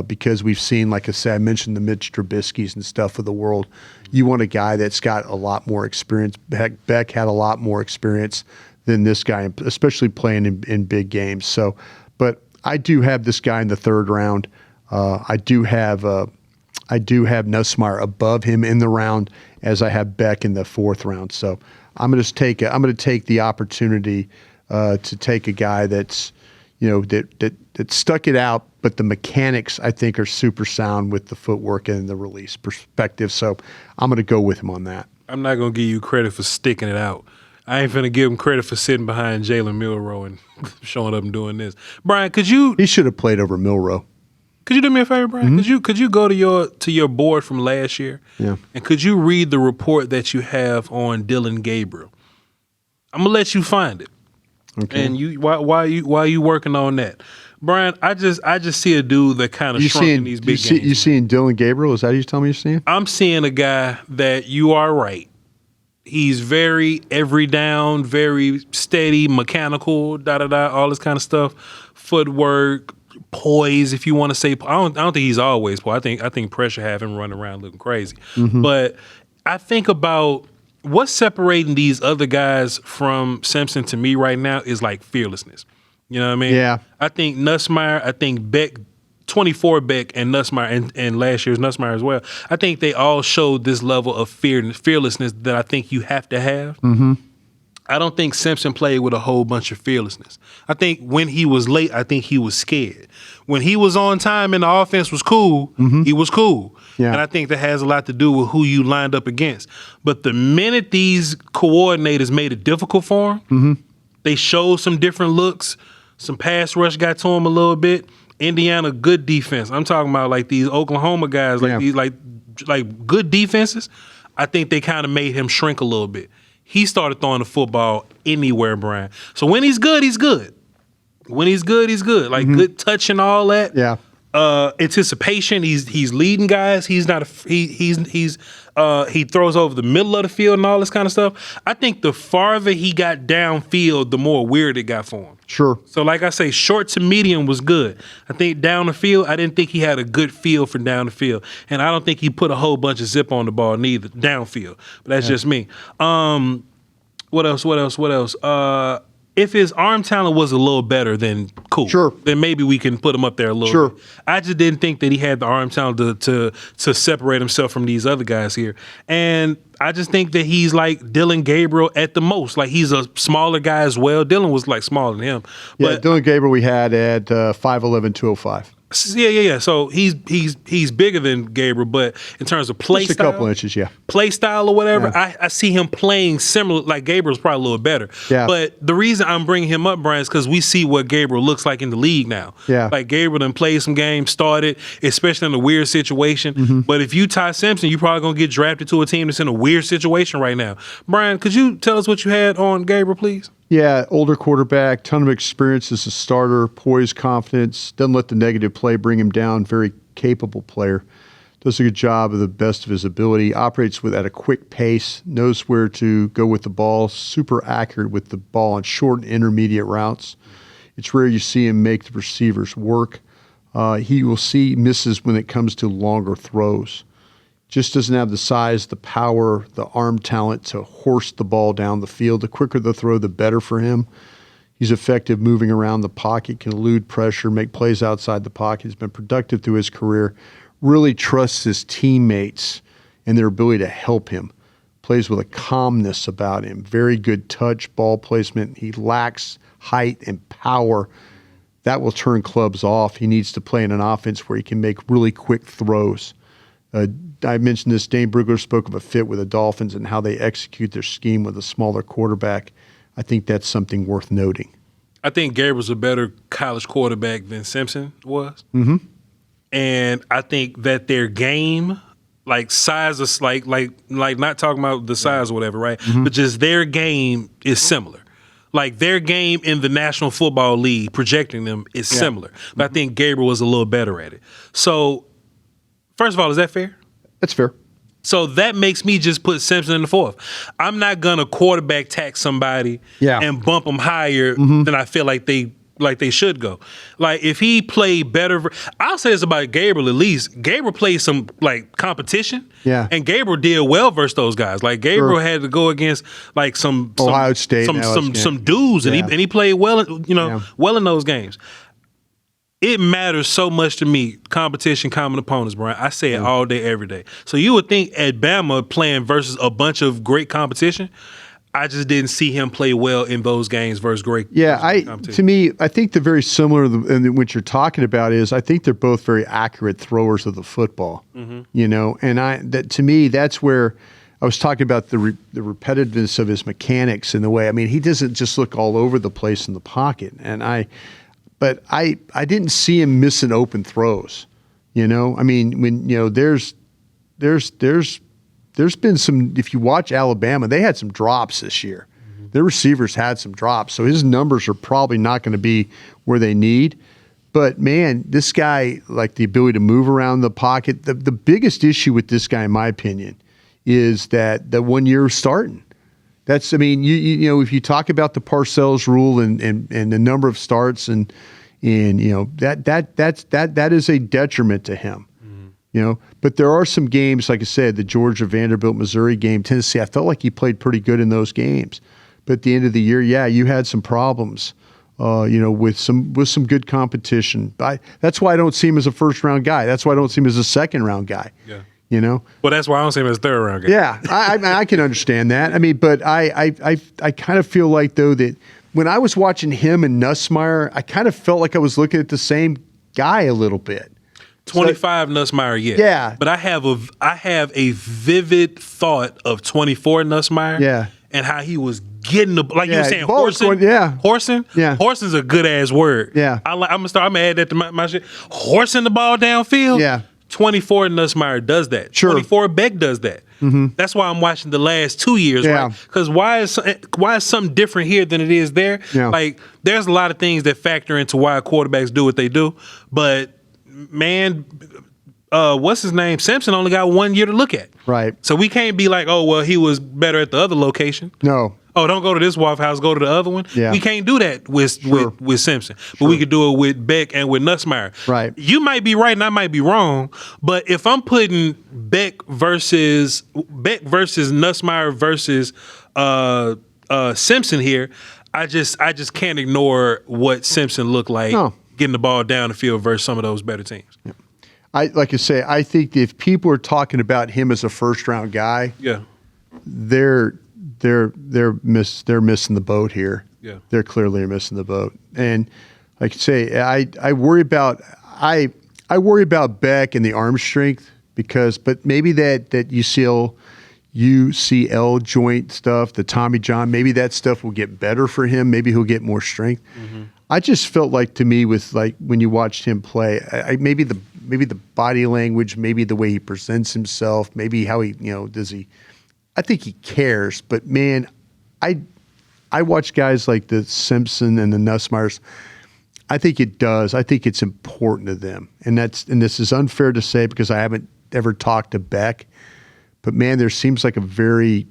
because we've seen, like I said, I mentioned the Mitch Trubisky's and stuff of the world. You want a guy that's got a lot more experience. Beck had a lot more experience than this guy, especially playing in big games. So, but I do have this guy in the third round. I do have Nussmeir above him in the round, as I have Beck in the fourth round. So I'm going to take the opportunity to take a guy that's, that stuck it out, but the mechanics I think are super sound with the footwork and the release perspective. So I'm going to go with him on that. I'm not going to give you credit for sticking it out. I ain't finna give him credit for sitting behind Jalen Milroe and showing up and doing this. Brian, He should have played over Milroe. Could you do me a favor, Brian? Mm-hmm. Could you go to your board from last year? Yeah. And could you read the report that you have on Dillon Gabriel? I'm gonna let you find it. Okay. And why you working on that, Brian? I just see a dude that kind of shrunk in these big games. You seeing Dillon Gabriel? Is that who you telling me you're seeing? I'm seeing a guy that you are right. He's very every down, very steady, mechanical, all this kind of stuff, footwork. Poise, if you want to say. I don't think he's always poised. I think pressure have him running around looking crazy. Mm-hmm. But I think about what's separating these other guys from Simpson to me right now is like fearlessness. You know what I mean? Yeah. I think Nussmeir, I think Beck, 24 Beck and Nussmeir, and last year's Nussmeir as well. I think they all showed this level of fearlessness that I think you have to have. Mm-hmm. I don't think Simpson played with a whole bunch of fearlessness. I think when he was late, I think he was scared. When he was on time and the offense was cool, he was cool. Yeah. And I think that has a lot to do with who you lined up against. But the minute these coordinators made it difficult for him, they showed some different looks. Some pass rush got to him a little bit. Indiana, good defense. I'm talking about like these Oklahoma guys, like these like good defenses. I think they kind of made him shrink a little bit. He started throwing the football anywhere, Brian. So when he's good, he's good. When he's good, he's good. Like good touch and all that. Yeah. Anticipation. He's leading guys. He's not he throws over the middle of the field and all this kind of stuff. I think the farther he got downfield, the more weird it got for him. Sure. So like I say, short to medium was good. I think down the field, I didn't think he had a good feel for down the field. And I don't think he put a whole bunch of zip on the ball neither, downfield. But that's just me. What else? If his arm talent was a little better, then cool. Sure. Then maybe we can put him up there a little bit. I just didn't think that he had the arm talent to separate himself from these other guys here. And I just think that he's like Dillon Gabriel at the most. Like he's a smaller guy as well. Dillon was like smaller than him. Yeah, Dillon Gabriel we had at 5'11", 205. Yeah. So he's bigger than Gabriel, but in terms of play Just style, a couple inches, yeah. Play style or whatever, Yeah. I see him playing similar. Like Gabriel's probably a little better. Yeah. But the reason I'm bringing him up, Brian, is because we see what Gabriel looks like in the league now. Yeah. Like Gabriel done played some games, started, especially in a weird situation. But if you Ty Simpson, you're probably gonna get drafted to a team that's in a weird situation right now. Brian, could you tell us what you had on Gabriel, please? Yeah, older quarterback, ton of experience as a starter, poised, confidence, doesn't let the negative play bring him down, very capable player. Does a good job of the best of his ability, operates at a quick pace, knows where to go with the ball, super accurate with the ball on short and intermediate routes. It's rare you see him make the receivers work. He will see misses when it comes to longer throws. just doesn't have the size, the power, the arm talent to horse the ball down the field. The quicker the throw, the better for him. He's effective moving around the pocket, can elude pressure, make plays outside the pocket. He's been productive through his career. Really trusts his teammates and their ability to help him. Plays with a calmness about him. Very good touch, ball placement. He lacks height and power. That will turn clubs off. He needs to play in an offense where he can make really quick throws. I mentioned this. Dane Brugler spoke of a fit with the Dolphins and how they execute their scheme with a smaller quarterback. I think that's something worth noting. I think Gabriel's a better college quarterback than Simpson was. Mm-hmm. And I think that their game, like size is like not talking about the size or whatever, right? Mm-hmm. But just their game is similar. Like their game in the National Football League, projecting them is similar. But I think Gabriel was a little better at it. So, first of all, is that fair? That's fair. So that makes me just put Simpson in the fourth. I'm not gonna quarterback tax somebody and bump them higher than I feel like they should go. Like if he played better, I'll say this about Gabriel at least. Gabriel played some like competition, and Gabriel did well versus those guys. Like Gabriel had to go against like some Ohio State, some dudes, and he played well, well in those games. It matters so much to me, competition, common opponents, Brian. I say it all day, every day. So you would think at Bama playing versus a bunch of great competition, I just didn't see him play well in those games versus great competition. To me, I think they're very similar in what you're talking about is I think they're both very accurate throwers of the football, and to me, that's where I was talking about the repetitiveness of his mechanics in the way. I mean, he doesn't just look all over the place in the pocket, But I didn't see him missing open throws. I mean, when there's been some. If you watch Alabama, they had some drops this year. Their receivers had some drops, so his numbers are probably not going to be where they need. But man, this guy, like the ability to move around the pocket. The biggest issue with this guy, in my opinion, is that the 1 year starting. That's, I mean, if you talk about the Parcells rule and the number of starts and that is a detriment to him, But there are some games, like I said, the Georgia, Vanderbilt, Missouri game, Tennessee. I felt like he played pretty good in those games, but at the end of the year, you had some problems, with some good competition. That's why I don't see him as a first round guy. That's why I don't see him as a second round guy. Yeah. Well, that's why I don't see him as a third round guy. Yeah, I can understand that. I mean, but I kind of feel like, though, that when I was watching him and Nussmeir, I kind of felt like I was looking at the same guy a little bit. 25 Nussmeir, yeah. But I have a vivid thought of 24 Nussmeir, and how he was getting the, like you were saying, horsing. Horsing's a good ass word. Yeah, I'm gonna add that to my shit. Horsing the ball downfield. Yeah. 24 Nussmeir does that. Sure. 24 Beck does that. That's why I'm watching the last 2 years, right? Because why is something different here than it is there? Yeah. Like, there's a lot of things that factor into why quarterbacks do what they do. But, man, what's his name? Simpson only got 1 year to look at. Right. So we can't be like, oh, well, he was better at the other location. No. Oh, don't go to this Waffle House, go to the other one. Yeah. We can't do that with Simpson. But we could do it with Beck and with Nussmeir. Right. You might be right and I might be wrong, but if I'm putting Beck versus Nussmeir versus Simpson here, I just can't ignore what Simpson looked like getting the ball down the field versus some of those better teams. Yeah. Like I say, I think if people are talking about him as a first round guy, they're missing the boat here. Yeah. They're clearly missing the boat. And like I say, I worry about Beck and the arm strength but maybe that UCL joint stuff, the Tommy John, maybe that stuff will get better for him. Maybe he'll get more strength. I just felt like, to me, with like when you watched him play, maybe the body language, maybe the way he presents himself, maybe how he, does he. I think he cares, but man, I watch guys like the Simpson and the Nussmeirs. I think it does. I think it's important to them, and this is unfair to say because I haven't ever talked to Beck, but man, there seems like a very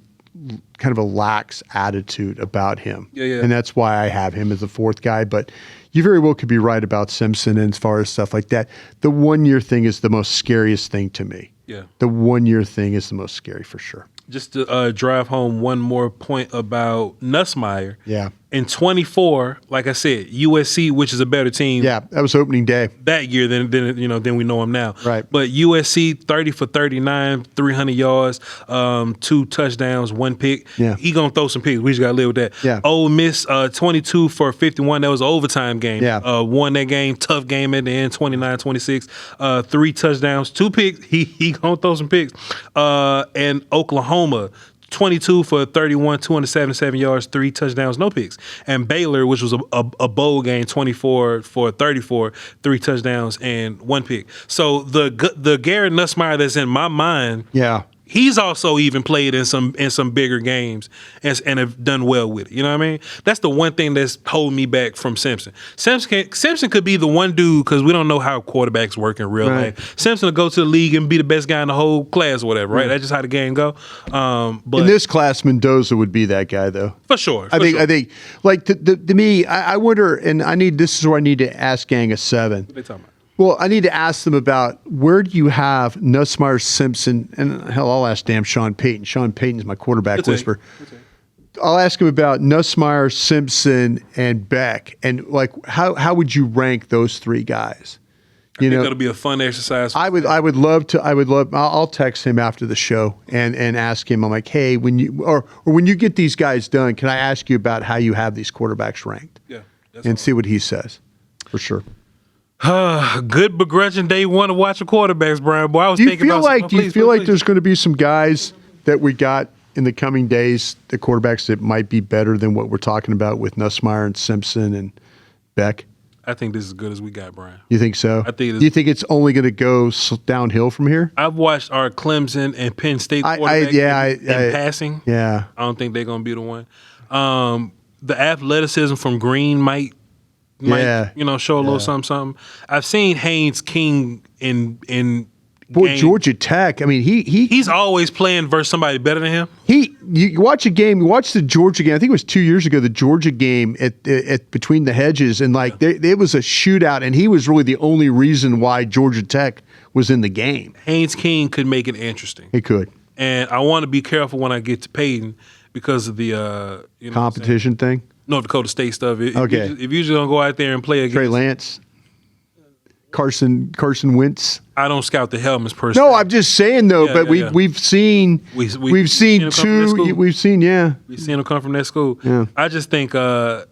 kind of a lax attitude about him, and that's why I have him as the fourth guy. But you very well could be right about Simpson and as far as stuff like that. The 1 year thing is the most scariest thing to me. Yeah. The 1 year thing is the most scary for sure. Just to drive home one more point about Nussmeir. Yeah. In 24, like I said, USC, which is a better team. Yeah, that was opening day. That year than we know him now. Right. But USC 30 for 39, 300 yards, 2 touchdowns, 1 pick. Yeah. He gonna throw some picks. We just gotta live with that. Yeah. Ole Miss 22 for 51. That was an overtime game. Yeah. Won that game. Tough game at the end. 29-26. 3 touchdowns, 2 picks. He gonna throw some picks. And Oklahoma. 22 for 31, 277 yards, 3 touchdowns, no picks. And Baylor, which was a bowl game, 24 for 34, 3 touchdowns and 1 pick. So the Garrett Nussmeier that's in my mind, Yeah. he's also even played in some bigger games and have done well with it. You know what I mean? That's the one thing that's holding me back from Simpson. Simpson could be the one dude because we don't know how quarterbacks work in real life. Simpson will go to the league and be the best guy in the whole class or whatever, right? That's just how the game go. But In this class, Mendoza would be that guy, though. for sure. I think, like to me, I wonder, and this is where I need to ask Gang of 7. What they talking about? Well, I need to ask them about where do you have Nussmeir, Simpson, and hell, I'll ask damn Sean Payton. Sean Payton's my quarterback whisperer. I'll ask him about Nussmeir, Simpson, and Beck, and like how would you rank those 3 guys? I think that'll be a fun exercise. I would love to. I'll text him after the show and ask him. I'm like, hey, when you get these guys done, can I ask you about how you have these quarterbacks ranked? Yeah. And see what he says, for sure. Good begrudging day one to watch the quarterbacks, Brian. Boy, I was Do you thinking feel about. like there's going to be some guys that we got in the coming days, the quarterbacks that might be better than what we're talking about with Nussmeir and Simpson and Beck? I think this is as good as we got, Brian. You think so? I think. Do you think it's only going to go downhill from here? I've watched our Clemson and Penn State quarterbacks in passing. Yeah. I don't think they're going to be the one. The athleticism from Green might show a little something. I've seen Haynes King in Georgia Tech. I mean, he's always playing versus somebody better than him. You watch a game. You watch the Georgia game. I think it was 2 years ago. The Georgia game at between the hedges, and it was a shootout, and he was really the only reason why Georgia Tech was in the game. Haynes King could make it interesting. He could. And I want to be careful when I get to Peyton because of the competition thing. North Dakota State stuff. If you're just gonna go out there and play against Trey Lance, Carson Wentz. I don't scout the helmets per se. No, I'm just saying though. But we've seen two. We've seen them come from that school. Yeah. I just think I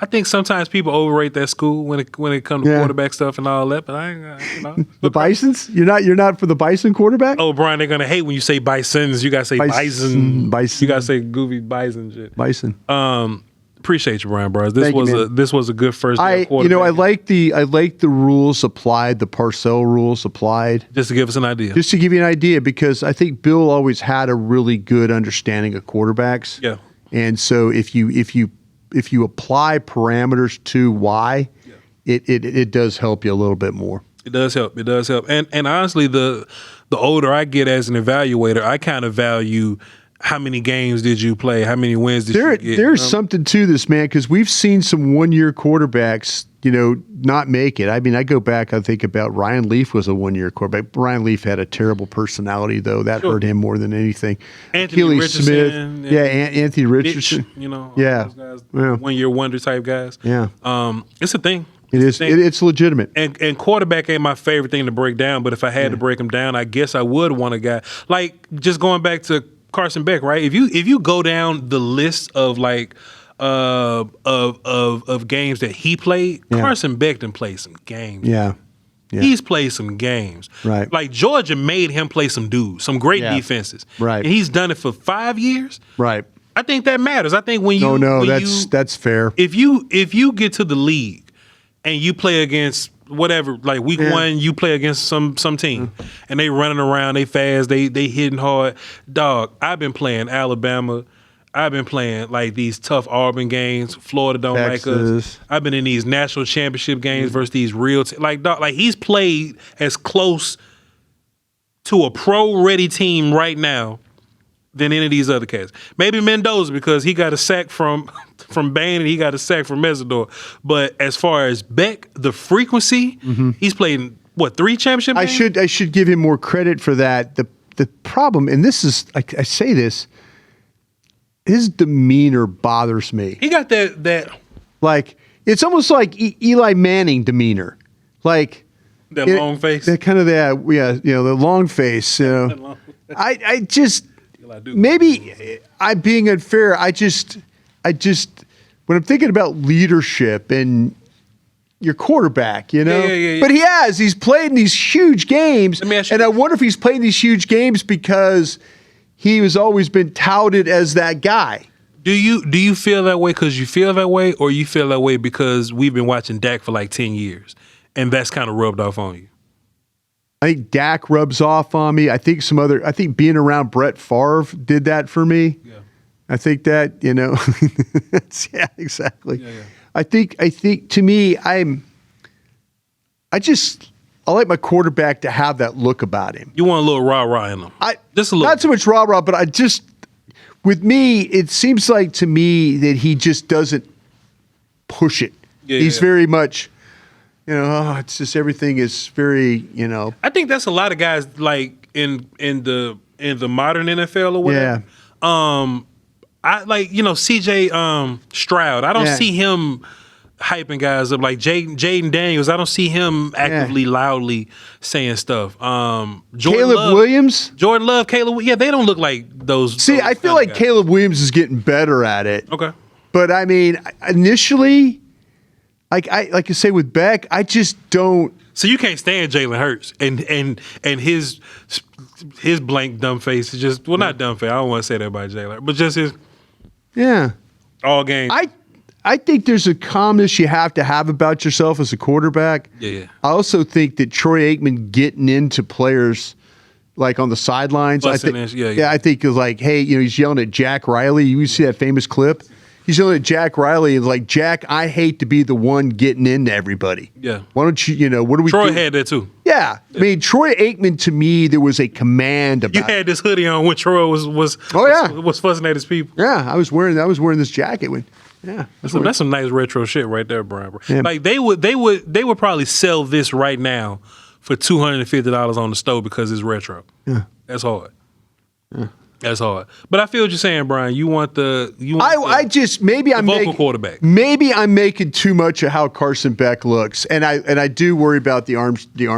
think sometimes people overrate that school when it comes to quarterback stuff and all that. But I ain't the Bisons. You're not for the Bison quarterback. Oh, Brian, they're gonna hate when you say Bisons. You gotta say Bison. You gotta say goofy Bison shit. Bison. Appreciate you, Brian Bros. This was a good first day of I like the rules applied, the Parcell rules applied. Just to give us an idea. Just to give you an idea, because I think Bill always had a really good understanding of quarterbacks. Yeah. And so if you apply parameters to why, it does help you a little bit more. It does help. And honestly, the older I get as an evaluator, I kind of value how many games did you play? How many wins did you get? There's something to this, man, because we've seen some one-year quarterbacks, not make it. I mean, I go back, I think about Ryan Leaf was a one-year quarterback. Ryan Leaf had a terrible personality, though. That hurt him more than anything. Anthony Richardson. Smith. Anthony Richardson. Those guys, one-year wonder type guys. Yeah. It's a thing. It is. It's legitimate. And quarterback ain't my favorite thing to break down, but if I had to break them down, I guess I would want a guy. Like, just going back to Carson Beck, right? If you go down the list of of games that he played, Carson Beck done played some games. Yeah. He's played some games. Right. Like Georgia made him play some dudes, some great defenses. Right. And he's done it for 5 years. Right. I think that matters. I think when you that's fair. If you get to the league and you play against whatever, like week 1, you play against some team and they running around, they fast, they hitting hard. Dog, I've been playing Alabama. I've been playing like these tough Auburn games. Florida don't Texas. like us. I've been in these national championship games versus these real dog. Like he's played as close to a pro ready team right now than any of these other cats. Maybe Mendoza because he got a sack from Bain and he got a sack from Mesidor. But as far as Beck, the frequency, he's played in, 3 championship games? I should give him more credit for that. The problem, and this is I say this, his demeanor bothers me. He got that like it's almost like Eli Manning demeanor, like that long face. That kind of the long face. I just maybe I'm being unfair. I just when I'm thinking about leadership and your quarterback, Yeah. But he's played in these huge games, and I wonder if he's playing these huge games because he has always been touted as that guy. Do you feel that way because you feel that way, or you feel that way because we've been watching Dak for like 10 years, and that's kind of rubbed off on you? I think Dak rubs off on me. I think being around Brett Favre did that for me. Yeah. I think that, yeah, exactly. Yeah. I think to me, I like my quarterback to have that look about him. You want a little rah-rah in him. Just a little. Not so much rah-rah, but with me, it seems like to me that he just doesn't push it. Yeah, He's very much, it's just everything is very, I think that's a lot of guys like in the modern NFL or whatever. Yeah. I like, CJ Stroud. I don't see him hyping guys up like Jaden Daniels. I don't see him actively loudly saying stuff. Caleb Williams? Jordan Love, Caleb. Yeah, they don't look like those. See, I feel like Caleb Williams is getting better at it. Okay. But I mean, initially, like I say with Beck, I just don't. So you can't stand Jalen Hurts and his blank dumb face is just not dumb face. I don't want to say that about Jalen, but just his all game. I think there's a calmness you have to have about yourself as a quarterback. Yeah. I also think that Troy Aikman getting into players like on the sidelines. I think is like, hey, he's yelling at Jack Riley. You see that famous clip? He's yelling at Jack Riley and like, Jack, I hate to be the one getting into everybody. Yeah. Why don't you, what do we do? Troy had that too. Yeah. I mean, Troy Aikman, to me, there was a command about You had this hoodie on when Troy was fussing at his people. Yeah, I was wearing this jacket when. Yeah, that's some nice retro shit right there, Brian. Yeah. Like they would probably sell this right now for $250 on the store because it's retro. Yeah, that's hard. Yeah. That's hard. But I feel what you're saying, Brian. Maybe I'm vocal quarterback. Maybe I'm making too much of how Carson Beck looks, and I do worry about the arm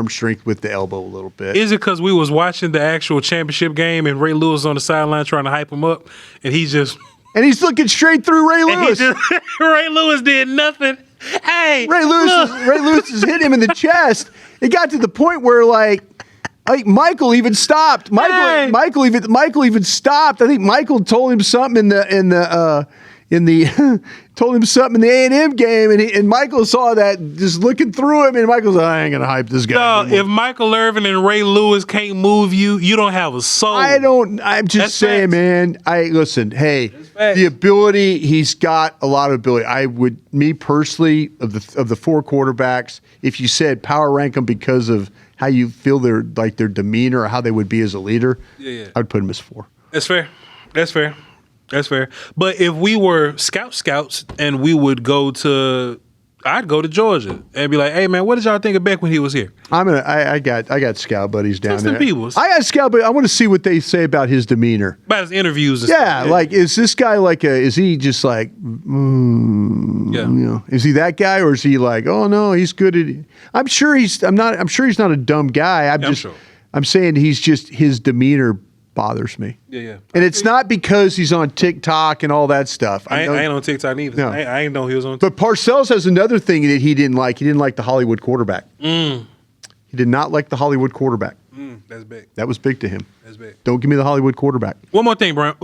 strength with the elbow a little bit. Is it because we was watching the actual championship game and Ray Lewis on the sideline trying to hype him up, and he's looking straight through Ray Lewis. Ray Lewis did nothing. Hey, Ray Lewis has hit him in the chest. It got to the point where like Michael even stopped. Michael even stopped. I think Michael told him something in the told him something in the A&M game, and Michael saw that just looking through him, and Michael's like, I ain't gonna hype this guy. No, if Michael Irvin and Ray Lewis can't move you, you don't have a soul. I'm just saying, man. Listen. Hey, the ability, he's got a lot of ability. Me personally, of the 4 quarterbacks, if you said power rank them because of how you feel their demeanor or how they would be as a leader, I would put him as 4. That's fair. But if we were scouts and we would I'd go to Georgia and be like, hey man, what did y'all think of Beck when he was here? I got scout buddies down there. Peoples. I got scout buddies. I want to see what they say about his demeanor. About his interviews and stuff. Yeah, like is this guy is he just like is he that guy, or is he like, oh no, he's good at I'm sure he's not a dumb guy. I'm saying he's just his demeanor bothers me. Yeah. And it's not because he's on TikTok and all that stuff. I ain't on TikTok either. No. I ain't know he was on TikTok. But Parcells has another thing that he didn't like. He didn't like the Hollywood quarterback. He did not like the Hollywood quarterback. That's big. That was big to him. That's big. Don't give me the Hollywood quarterback. One more thing, Brian.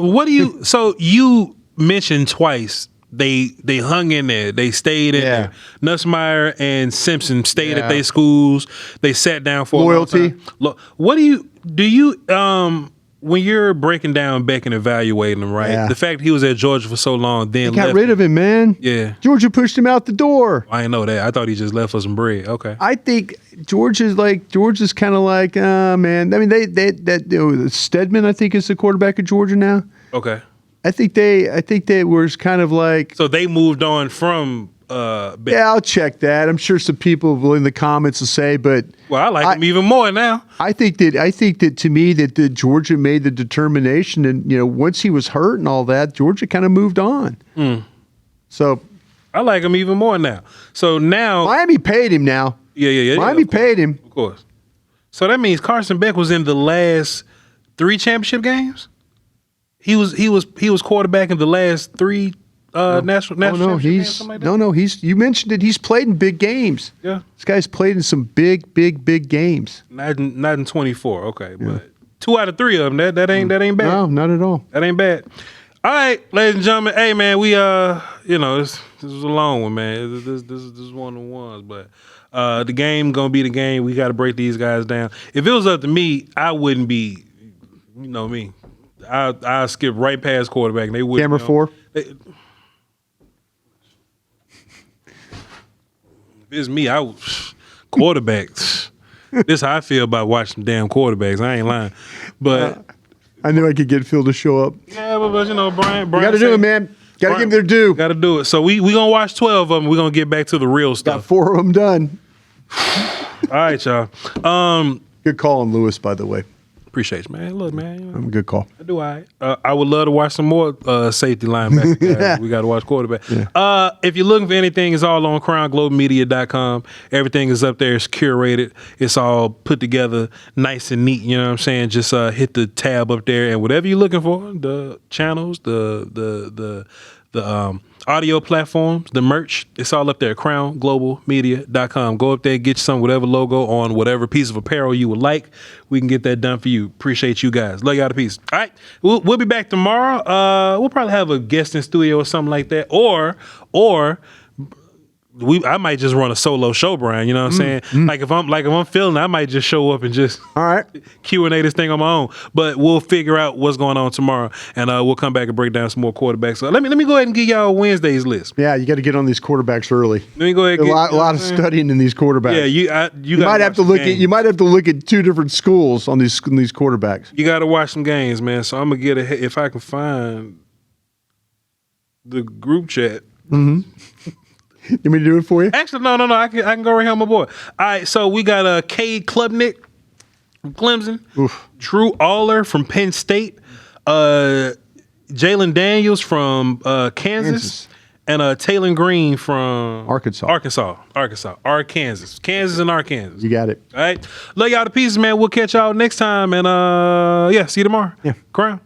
So you mentioned twice they hung in there. They stayed in there. Nussmeir and Simpson stayed at their schools. They sat down for loyalty. A long time. Look, what do you when you're breaking down Beck and evaluating him, right? Yeah. The fact that he was at Georgia for so long, then They got left rid of him, man. Yeah. Georgia pushed him out the door. I didn't know that. I thought he just left for some bread. Okay. I think Georgia's kind of like, man. I mean, Stedman, I think, is the quarterback of Georgia now. Okay. I think they were kind of like. So they moved on from Beck. Yeah, I'll check that. I'm sure some people in the comments will say, but Well, I like him even more now. I think that to me that the Georgia made the determination, and once he was hurt and all that, Georgia kind of moved on. So I like him even more now. So now Miami paid him now. Yeah. Miami paid him. Of course. So that means Carson Beck was in the last 3 championship games? He was quarterback in the last 3 national championship games, something like that? You mentioned it. He's played in big games. Yeah. This guy's played in some big games. Not in 24, okay. Yeah. But 2 out of 3 of them, that ain't bad. No, not at all. That ain't bad. All right, ladies and gentlemen. Hey man, we this was a long one, man. This is one of the ones, but the game gonna be the game. We gotta break these guys down. If it was up to me, I wouldn't be, me. I'll skip right past quarterback. And they wouldn't. Camera 4. If it's me, quarterbacks. This is how I feel about watching damn quarterbacks. I ain't lying, but. I knew I could get Phil to show up. Yeah, but Brian. You got to do it, man. Got to give them their due. Got to do it. So we gonna watch 12 of them. We're gonna get back to the real stuff. Got 4 of them done. All right, y'all. Good call on Louis, by the way. Appreciate you, man. Look, man. A good call. I do all right. I would love to watch some more safety linebacker guys. Yeah. We got to watch quarterback. Yeah. If you're looking for anything, it's all on crownglobemedia.com. Everything is up there. It's curated. It's all put together nice and neat. You know what I'm saying? Just hit the tab up there, and whatever you're looking for, the channels, the audio platforms, the merch, it's all up there, crownglobemedia.com. Go up there, get you some whatever logo on whatever piece of apparel you would like. We can get that done for you. Appreciate you guys. Love y'all to peace. All right, we'll be back tomorrow. We'll probably have a guest in studio or something like that, or I might just run a solo show, Brian. You know what I'm saying? Like if I'm feeling it, I might just show up and just Q&A this thing on my own. But we'll figure out what's going on tomorrow, and we'll come back and break down some more quarterbacks. So let me go ahead and give y'all Wednesday's list. Yeah, you got to get on these quarterbacks early. Let me go ahead. A lot of studying in these quarterbacks. Yeah, you might have to look at. You might have to look at 2 different schools on these quarterbacks. You got to watch some games, man. So I'm gonna get ahead if I can find the group chat. You want me to do it for you? Actually, no. I can go right here on my board. All right, so we got Cade Klubnik from Clemson, Drew Aller from Penn State, Jalen Daniels from Kansas, and Taylon Green from Arkansas. Kansas and Arkansas. You got it. All right, love y'all to pieces, man. We'll catch y'all next time, and see you tomorrow. Yeah, Crown.